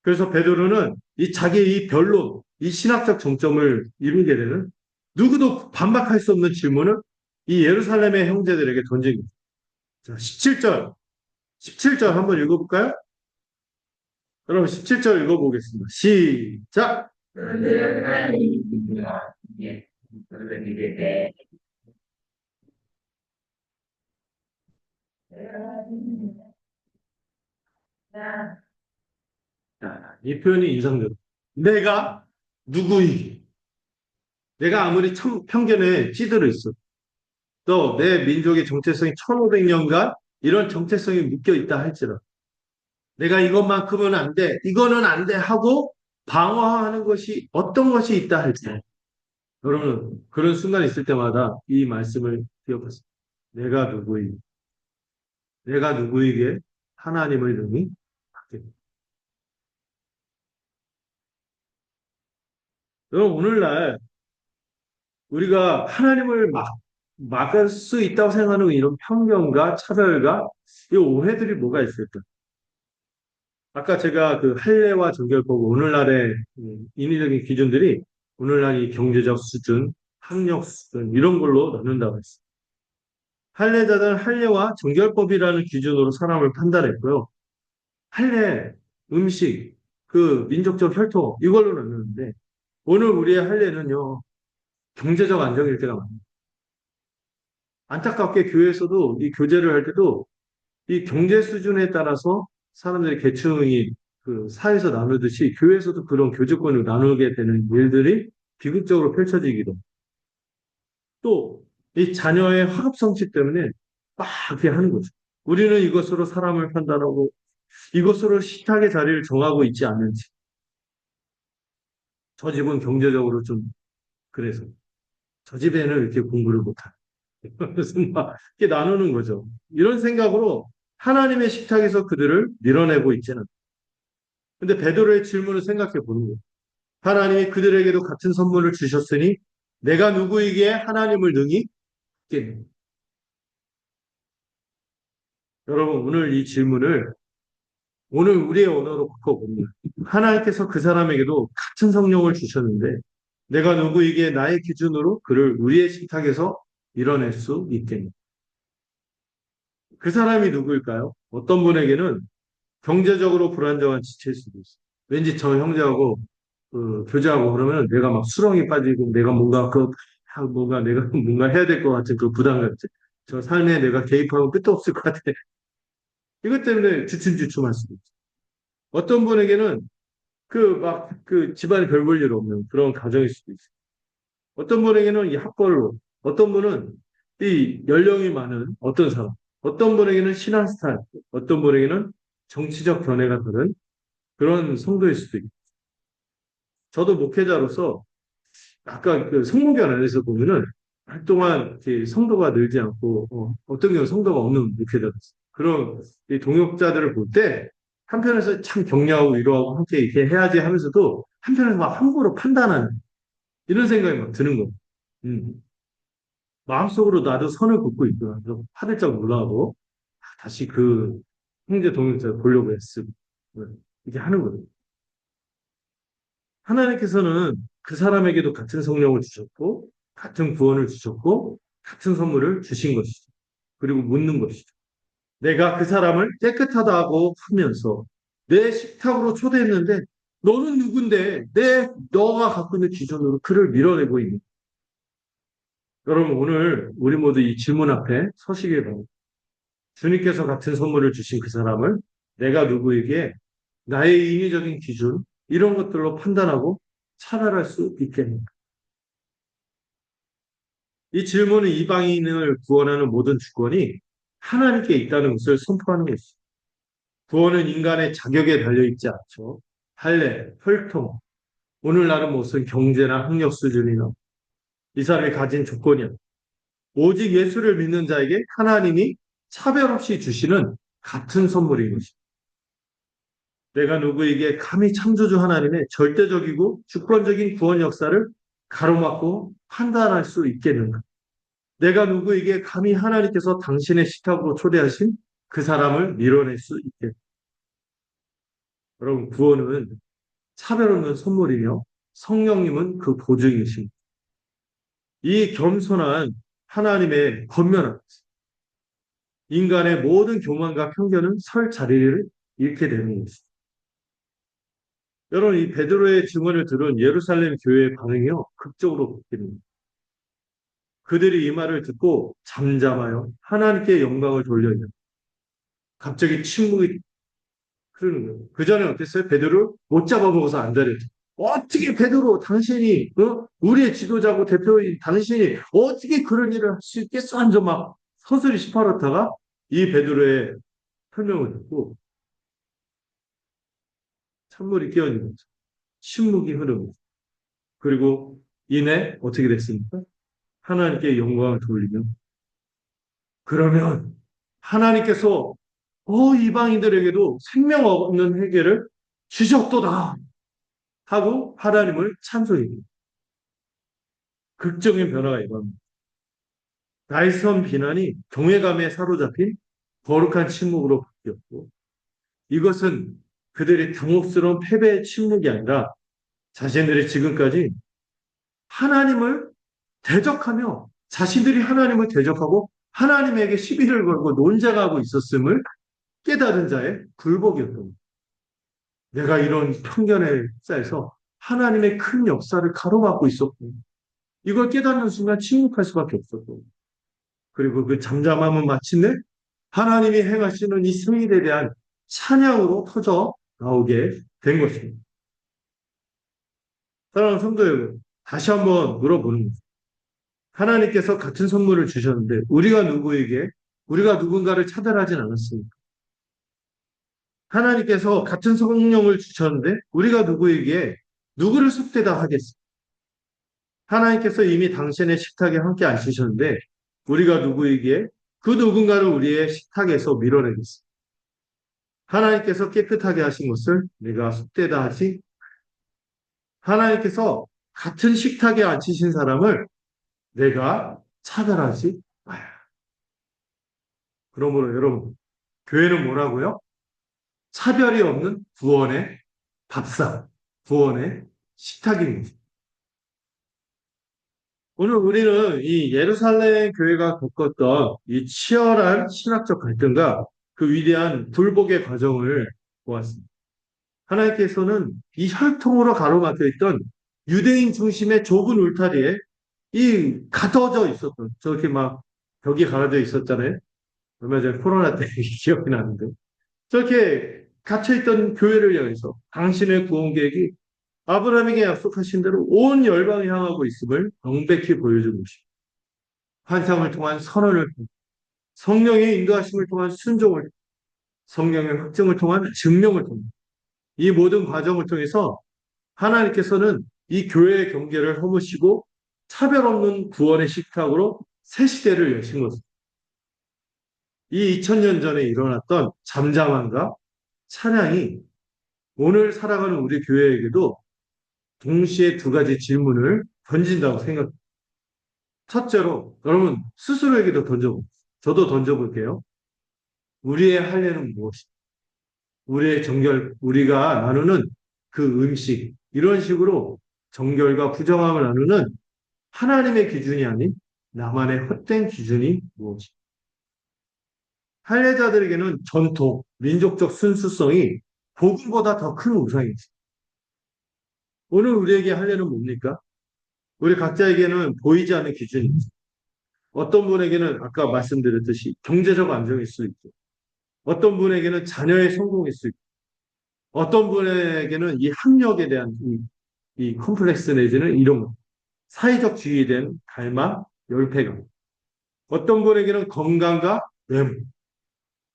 그래서 베드로는 자기의 이 변론, 이 신학적 정점을 이루게 되는 누구도 반박할 수 없는 질문을 이 예루살렘의 형제들에게 던진 거죠. 자, 17절 한번 읽어볼까요? 여러분 17절 읽어보겠습니다. 시작! 자, 이 표현이 인상적이에요. 내가 누구이기? 내가 아무리 편견에 찌들어 있어. 또 내 민족의 정체성이 1500년간 이런 정체성이 묶여 있다 할지라도 내가 이것만큼은 안 돼, 이거는 안 돼 하고 방어하는 것이 어떤 것이 있다 할지라도 여러분 그런 순간이 있을 때마다 이 말씀을 기억하세요. 내가 누구이기? 내가 누구에게 하나님을 능히 받게 됩니다. 여러분 오늘날 우리가 하나님을 막을 수 있다고 생각하는 이런 편견과 차별과 이 오해들이 뭐가 있을까? 아까 제가 그 할례와 정결법 오늘날의 인위적인 기준들이 오늘날 이 경제적 수준, 학력 수준 이런 걸로 나눈다고 했어요. 할례자들은 할례와 정결법이라는 기준으로 사람을 판단했고요. 할례, 음식, 그 민족적 혈통 이걸로 나누는데 오늘 우리의 할례는요 경제적 안정일 때가 많아요. 안타깝게 교회에서도 이 교제를 할 때도 이 경제 수준에 따라서 사람들의 계층이 그 사회에서 나누듯이 교회에서도 그런 교제권을 나누게 되는 일들이 비극적으로 펼쳐지기도. 또 이 자녀의 학업 성취 때문에 막 그렇게 하는 거죠. 우리는 이것으로 사람을 판단하고 이것으로 식탁의 자리를 정하고 있지 않는지. 저 집은 경제적으로 좀 그래서 저 집에는 이렇게 공부를 못하는. 그래서 막 이렇게 나누는 거죠. 이런 생각으로 하나님의 식탁에서 그들을 밀어내고 있지는. 근데 베드로의 질문을 생각해 보는 거예요. 하나님이 그들에게도 같은 선물을 주셨으니 내가 누구에게 하나님을 능히 받겠느냐. 여러분, 오늘 이 질문을 오늘 우리의 언어로 바꿔봅니다. 하나님께서 그 사람에게도 같은 성령을 주셨는데 내가 누구에게 나의 기준으로 그를 우리의 식탁에서 밀어낼 수 있겠니? 그 사람이 누구일까요? 어떤 분에게는 경제적으로 불안정한 지체일 수도 있어요. 왠지 저 형제하고 교제하고 그러면 내가 막 수렁에 빠지고 내가 뭔가 내가 뭔가 해야 될 것 같은 그 부담감, 저 삶에 내가 개입하면 끝도 없을 것 같아. 이것 때문에 주춤주춤할 수도 있어요. 어떤 분에게는 그 집안에 별 볼 일 없는 그런 가정일 수도 있어요. 어떤 분에게는 이 학벌로, 어떤 분은 이 연령이 많은 어떤 사람, 어떤 분에게는 신앙 스타일, 어떤 분에게는 정치적 견해가 다른 그런 성도일 수도 있고. 저도 목회자로서 아까 그 성모견 안에서 보면은 활동한 이렇게 성도가 늘지 않고 어떤 경우 성도가 없는 목회자가 있어요. 그런 이 동역자들을 볼 때 한편에서 참 격려하고 위로하고 함께 이렇게 해야지 하면서도 한편에서 막 함부로 판단하는 이런 생각이 막 드는 거예요. 음. 마음속으로 나도 선을 긋고 있구나. 그래서 화들짝 놀라고 다시 그 형제 동역자 보려고 했음. 이렇게 하는 거예요. 하나님께서는 그 사람에게도 같은 성령을 주셨고, 같은 구원을 주셨고, 같은 선물을 주신 것이죠. 그리고 묻는 것이죠. 내가 그 사람을 깨끗하다고 하면서 내 식탁으로 초대했는데, 너는 누군데, 너가 갖고 있는 기준으로 그를 밀어내고 있는. 여러분, 오늘 우리 모두 이 질문 앞에 서시길 바랍니다. 주님께서 같은 선물을 주신 그 사람을 내가 누구에게 나의 인위적인 기준, 이런 것들로 판단하고 차별할 수 있겠는가? 이 질문은 이방인을 구원하는 모든 주권이 하나님께 있다는 것을 선포하는 것이죠. 구원은 인간의 자격에 달려있지 않죠. 할례, 혈통, 오늘날은 무슨 경제나 학력 수준이나 이 사람이 가진 조건이야. 오직 예수를 믿는 자에게 하나님이 차별 없이 주시는 같은 선물인 것이죠. 내가 누구에게 감히 창조주 하나님의 절대적이고 주권적인 구원 역사를 가로막고 판단할 수 있겠는가? 내가 누구에게 감히 하나님께서 당신의 식탁으로 초대하신 그 사람을 밀어낼 수 있겠는가? 여러분, 구원은 차별 없는 선물이며 성령님은 그 보증이십니다. 이 겸손한 하나님의 권면한 인간의 모든 교만과 편견은 설 자리를 잃게 되는 것입니다. 여러분, 이 베드로의 증언을 들은 예루살렘 교회의 반응이요, 극적으로 바뀝니다. 그들이 이 말을 듣고 잠잠하여 하나님께 영광을 돌려요. 갑자기 침묵이 흐르는 거예요. 그 전에 어땠어요? 베드로를 못 잡아먹어서 안달했죠. 어떻게 베드로 당신이 우리의 지도자고 대표인 당신이 어떻게 그런 일을 할 수 있겠어? 하면서 막 서슬이 시퍼렇다가 이 베드로의 설명을 듣고 찬물이 끼얹는 거죠. 침묵이 흐르고 그리고 이내 어떻게 됐습니까? 하나님께 영광을 돌리며 그러면 하나님께서 이방인들에게도 생명 없는 회개를 주셨도다 하고 하나님을 찬송합니다. 극적인 변화가 일어납니다. 날선 비난이 경외감에 사로잡힌 거룩한 침묵으로 바뀌었고 이것은 그들의 당혹스러운 패배의 침묵이 아니라 자신들이 지금까지 하나님을 대적하며 자신들이 하나님을 대적하고 하나님에게 시비를 걸고 논쟁하고 있었음을 깨달은 자의 굴복이었던 겁니다. 내가 이런 편견에 쌓여서 하나님의 큰 역사를 가로막고 있었고 이걸 깨닫는 순간 침묵할 수밖에 없었고 그리고 그 잠잠함은 마침내 하나님이 행하시는 이 승일에 대한 찬양으로 터져 나오게 된 것입니다. 사랑하는 성도 여러분, 다시 한번 물어보는 거죠. 하나님께서 같은 선물을 주셨는데 우리가 누군가를 차별하진 않았습니까? 하나님께서 같은 성령을 주셨는데 우리가 누구를 속되다 하겠습니까? 하나님께서 이미 당신의 식탁에 함께 앉히셨는데 우리가 누구에게 그 누군가를 우리의 식탁에서 밀어내겠습니까? 하나님께서 깨끗하게 하신 것을 내가 속되다 하지 하나님께서 같은 식탁에 앉히신 사람을 내가 차별하지 마야. 그러므로 여러분 교회는 뭐라고요? 차별이 없는 구원의 밥상, 구원의 식탁입니다. 오늘 우리는 이 예루살렘 교회가 겪었던 이 치열한 신학적 갈등과 그 위대한 불복의 과정을 보았습니다. 하나님께서는 이 혈통으로 가로막혀 있던 유대인 중심의 좁은 울타리에 이 가둬져 있었던 저렇게 막 벽이 가려져 있었잖아요. 얼마 전에 코로나 때 기억이 나는데 저렇게 갇혀있던 교회를 향해서 당신의 구원 계획이 아브라함에게 약속하신 대로 온 열방을 향하고 있음을 명백히 보여준 것입니다. 환상을 통한 선언을 통해 성령의 인도하심을 통한 순종을 성령의 확증을 통한 증명을 통해 이 모든 과정을 통해서 하나님께서는 이 교회의 경계를 허무시고 차별 없는 구원의 식탁으로 새 시대를 여신 것입니다. 이 2000년 전에 일어났던 잠잠함과 찬양이 오늘 살아가는 우리 교회에게도 동시에 두 가지 질문을 던진다고 생각합니다. 첫째로 여러분 스스로에게도 던져보세요. 저도 던져볼게요. 우리의 할례는 무엇이다? 우리의 정결, 우리가 나누는 그 음식, 이런 식으로 정결과 부정함을 나누는 하나님의 기준이 아닌 나만의 헛된 기준이 무엇이다? 할례자들에게는 전통, 민족적 순수성이 복음보다 더 큰 우상이지. 오늘 우리에게 할례는 뭡니까? 우리 각자에게는 보이지 않는 기준입니다. 어떤 분에게는 아까 말씀드렸듯이 경제적 안정일 수 있고, 어떤 분에게는 자녀의 성공일 수 있고, 어떤 분에게는 이 학력에 대한 이 컴플렉스 내지는 이런 것, 사회적 지위에 대한 갈망, 열패감, 어떤 분에게는 건강과 외모,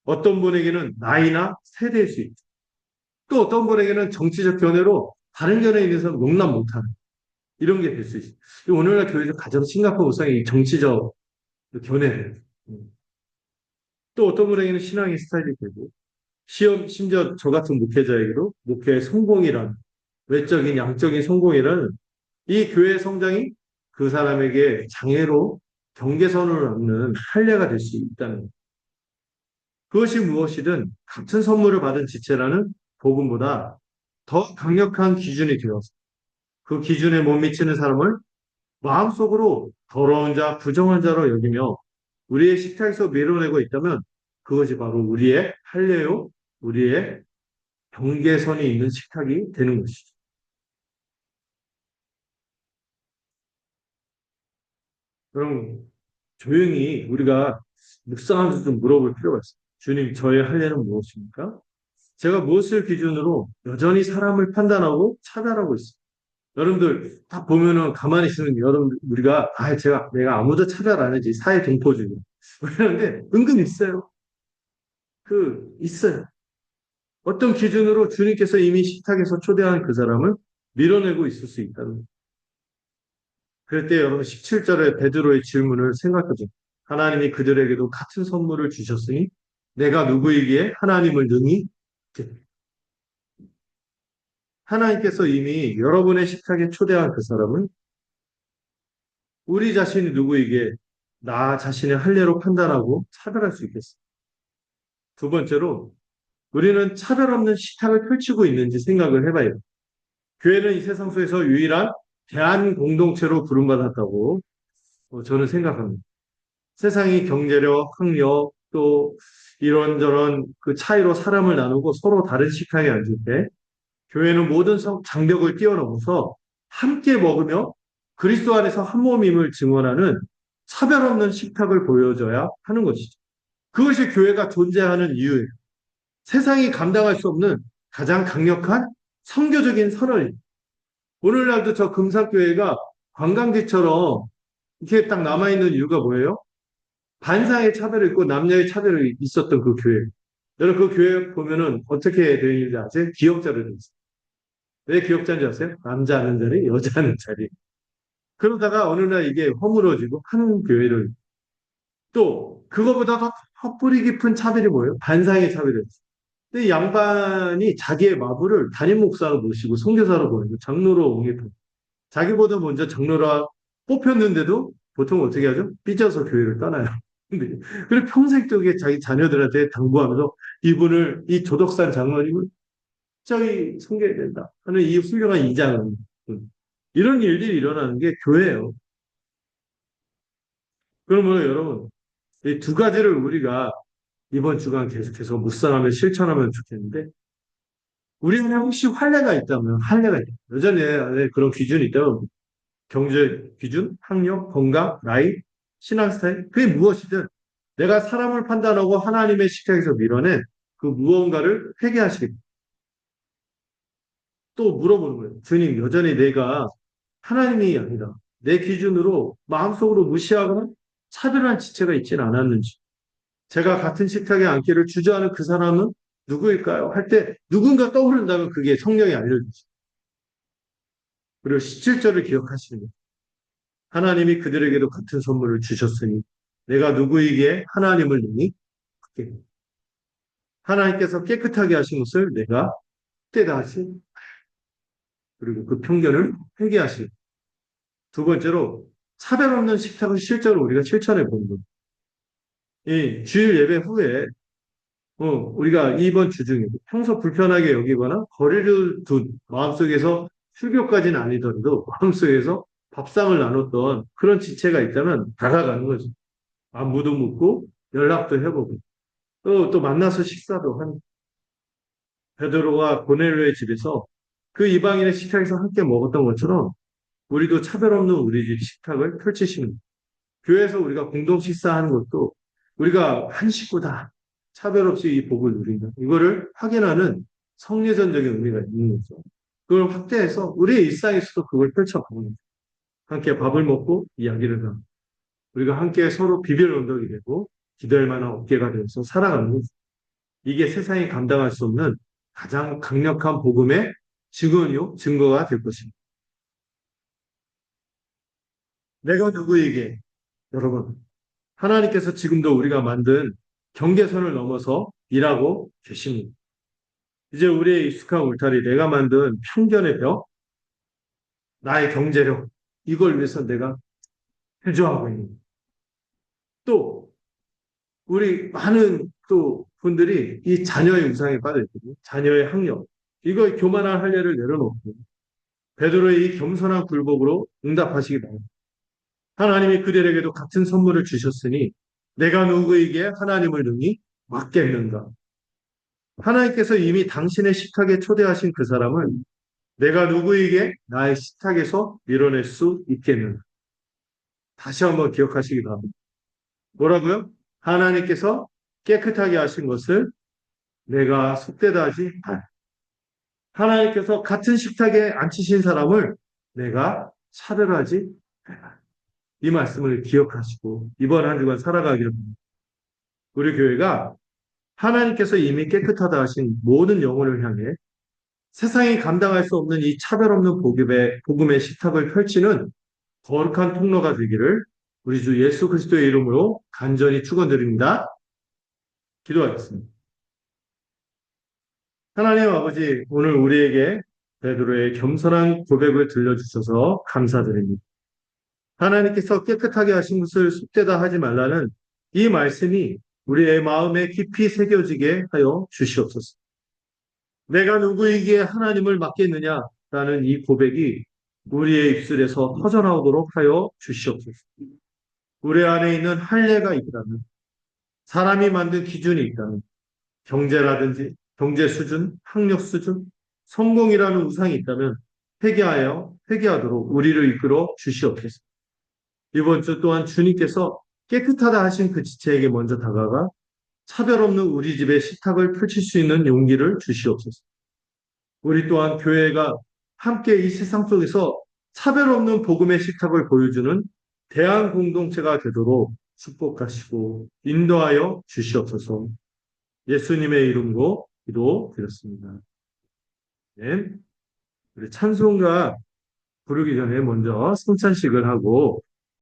어떤 분에게는 나이나 세대일 수 있고, 또 어떤 분에게는 정치적 견해로 다른 견해에 대해서 용납 못하는 이런 게 될 수 있어요. 오늘날 교회에서 가장 심각한 우상이 이 정치적 견해들. 또 어떤 분에게는 신앙의 스타일이 되고, 심지어 저 같은 목회자에게도 목회의 성공이란, 외적인, 양적인 성공이란 이 교회의 성장이 그 사람에게 장애로 경계선을 넘는 할례가 될 수 있다는 것. 그것이 무엇이든 같은 선물을 받은 지체라는 복음보다 더 강력한 기준이 되어서 그 기준에 못 미치는 사람을 마음속으로 더러운 자, 부정한 자로 여기며 우리의 식탁에서 밀어내고 있다면 그것이 바로 우리의 할례요, 우리의 경계선이 있는 식탁이 되는 것이죠. 그럼 조용히 우리가 묵상하면서 좀 물어볼 필요가 있어요. 주님, 저의 할례는 무엇입니까? 제가 무엇을 기준으로 여전히 사람을 판단하고 차별하고 있어요. 여러분들 딱 보면은 가만히 있으면 여러분 우리가 내가 아무도 차별 안 하지 사회 동포주의 그런데 은근 있어요. 있어요. 어떤 기준으로 주님께서 이미 식탁에서 초대한 그 사람을 밀어내고 있을 수 있다는 거예요. 그럴 때 여러분 17절의 베드로의 질문을 생각하죠. 하나님이 그들에게도 같은 선물을 주셨으니 내가 누구이기에 하나님을 능히 하나님께서 이미 여러분의 식탁에 초대한 그 사람은 우리 자신이 누구이기에 나 자신의 할례로 판단하고 차별할 수 있겠습니다. 두 번째로 우리는 차별 없는 식탁을 펼치고 있는지 생각을 해봐요. 교회는 이 세상 속에서 유일한 대한 공동체로 부름받았다고 저는 생각합니다. 세상이 경제력, 학력, 또 이런저런 그 차이로 사람을 나누고 서로 다른 식탁에 앉을 때 교회는 모든 장벽을 뛰어넘어서 함께 먹으며 그리스도 안에서 한 몸임을 증언하는 차별 없는 식탁을 보여줘야 하는 것이죠. 그것이 교회가 존재하는 이유예요. 세상이 감당할 수 없는 가장 강력한 선교적인 선언입니다. 오늘날도 저 금산교회가 관광지처럼 이렇게 딱 남아있는 이유가 뭐예요? 반상의 차별이 있고 남녀의 차별이 있었던 그 교회. 여러분 그 교회 보면은 어떻게 되어 있는지 아세요? 기역자로 되어 있어요. 왜 기역자인지 아세요? 남자 하는 자리, 여자 하는 자리. 그러다가 어느 날 이게 허물어지고 한 교회를 또 그거보다 더 뿌리 깊은 차별이 뭐예요? 반상의 차별이었어요. 근데 이 양반이 자기의 마부를 담임 목사로 모시고 선교사로 보내고 장로로 옹립해. 자기보다 먼저 장로라 뽑혔는데도 보통 어떻게 하죠? 삐져서 교회를 떠나요. 근데, 그래 평생 동안 자기 자녀들한테 당부하면서 이분을, 이 조덕산 장로님을 저기 섬겨야 된다 하는 이 훌륭한 이장은, 이런 일들이 일어나는 게 교회예요. 그러면 여러분, 이 두 가지를 우리가 이번 주간 계속해서 묵상하며 실천하면 좋겠는데, 우리 안에 혹시 환례가 있다면, 환례가 있다. 여전히 안에 그런 기준이 있다면, 경제 기준, 학력, 건강, 나이, 신앙 스타일, 그게 무엇이든 내가 사람을 판단하고 하나님의 식탁에서 밀어낸 그 무언가를 회개하시겠다. 또 물어보는 거예요. 주님, 여전히 내가 하나님이 아니라 내 기준으로 마음속으로 무시하거나 차별한 지체가 있지는 않았는지, 제가 같은 식탁에 앉기를 주저하는 그 사람은 누구일까요? 할 때 누군가 떠오른다면 그게 성령이 알려주죠. 그리고 17절을 기억하시는 거예요. 하나님이 그들에게도 같은 선물을 주셨으니 내가 누구에게 하나님을 능히 받게. 하나님께서 깨끗하게 하신 것을 내가 때다 하신, 그리고 그 편견을 회개하시고, 두 번째로 차별 없는 식탁을 실제로 우리가 실천해 보는 거예요. 이 주일 예배 후에 우리가 이번 주 중에 평소 불편하게 여기거나 거리를 둔 마음속에서 출교까지는 아니더라도 마음속에서 밥상을 나눴던 그런 지체가 있다면 다가가는 거죠. 안부도 묻고 연락도 해보고 또 만나서 식사도 한 베드로가 고넬료의 집에서 그 이방인의 식탁에서 함께 먹었던 것처럼 우리도 차별 없는 우리 집 식탁을 펼치시는 거예요. 교회에서 우리가 공동 식사하는 것도 우리가 한 식구다. 차별 없이 이 복을 누린다. 이거를 확인하는 성례전적인 의미가 있는 거죠. 그걸 확대해서 우리의 일상에서도 그걸 펼쳐보는 거죠. 함께 밥을 먹고 이야기를 하고 우리가 함께 서로 비별 언덕이 되고 기도할 만한 어깨가 되어서 살아가는 거죠. 이게 세상이 감당할 수 없는 가장 강력한 복음의 증언이요, 증거가 될 것입니다. 내가 누구에게, 여러분, 하나님께서 지금도 우리가 만든 경계선을 넘어서 일하고 계십니다. 이제 우리의 익숙한 울타리, 내가 만든 편견의 벽, 나의 경제력, 이걸 위해서 내가 해조하고 있는. 또, 우리 많은 또 분들이 이 자녀의 우상에 빠져있거든요. 자녀의 학력. 이거 교만한 할례를 내려놓고, 베드로의 이 겸손한 굴복으로 응답하시기 바랍니다. 하나님이 그들에게도 같은 선물을 주셨으니, 내가 누구에게 하나님을 능히 맡겠는가? 하나님께서 이미 당신의 식탁에 초대하신 그 사람을 내가 누구에게 나의 식탁에서 밀어낼 수 있겠는가? 다시 한번 기억하시기 바랍니다. 뭐라고요? 하나님께서 깨끗하게 하신 것을 내가 속되다 하지 않아. 하나님께서 같은 식탁에 앉히신 사람을 내가 차별하지 않아. 이 말씀을 기억하시고 이번 한 주간 살아가기를 바랍니다. 우리 교회가 하나님께서 이미 깨끗하다 하신 모든 영혼을 향해 세상이 감당할 수 없는 이 차별 없는 복음의 식탁을 펼치는 거룩한 통로가 되기를 우리 주 예수 그리스도의 이름으로 간절히 축원드립니다. 기도하겠습니다. 하나님 아버지, 오늘 우리에게 베드로의 겸손한 고백을 들려주셔서 감사드립니다. 하나님께서 깨끗하게 하신 것을 쑥되다 하지 말라는 이 말씀이 우리의 마음에 깊이 새겨지게 하여 주시옵소서. 내가 누구에게 하나님을 맡겠느냐라는 이 고백이 우리의 입술에서 터져나오도록 하여 주시옵소서. 우리 안에 있는 할례가 있다면, 사람이 만든 기준이 있다면, 경제라든지 경제 수준, 학력 수준, 성공이라는 우상이 있다면 회개하도록 우리를 이끌어 주시옵소서. 이번 주 또한 주님께서 깨끗하다 하신 그 지체에게 먼저 다가가 차별 없는 우리 집의 식탁을 펼칠 수 있는 용기를 주시옵소서. 우리 또한 교회가 함께 이 세상 속에서 차별 없는 복음의 식탁을 보여주는 대한 공동체가 되도록 축복하시고 인도하여 주시옵소서. 예수님의 이름으로 기도드렸습니다. 네. 우리 찬송가 부르기 전에 먼저 성찬식을 하고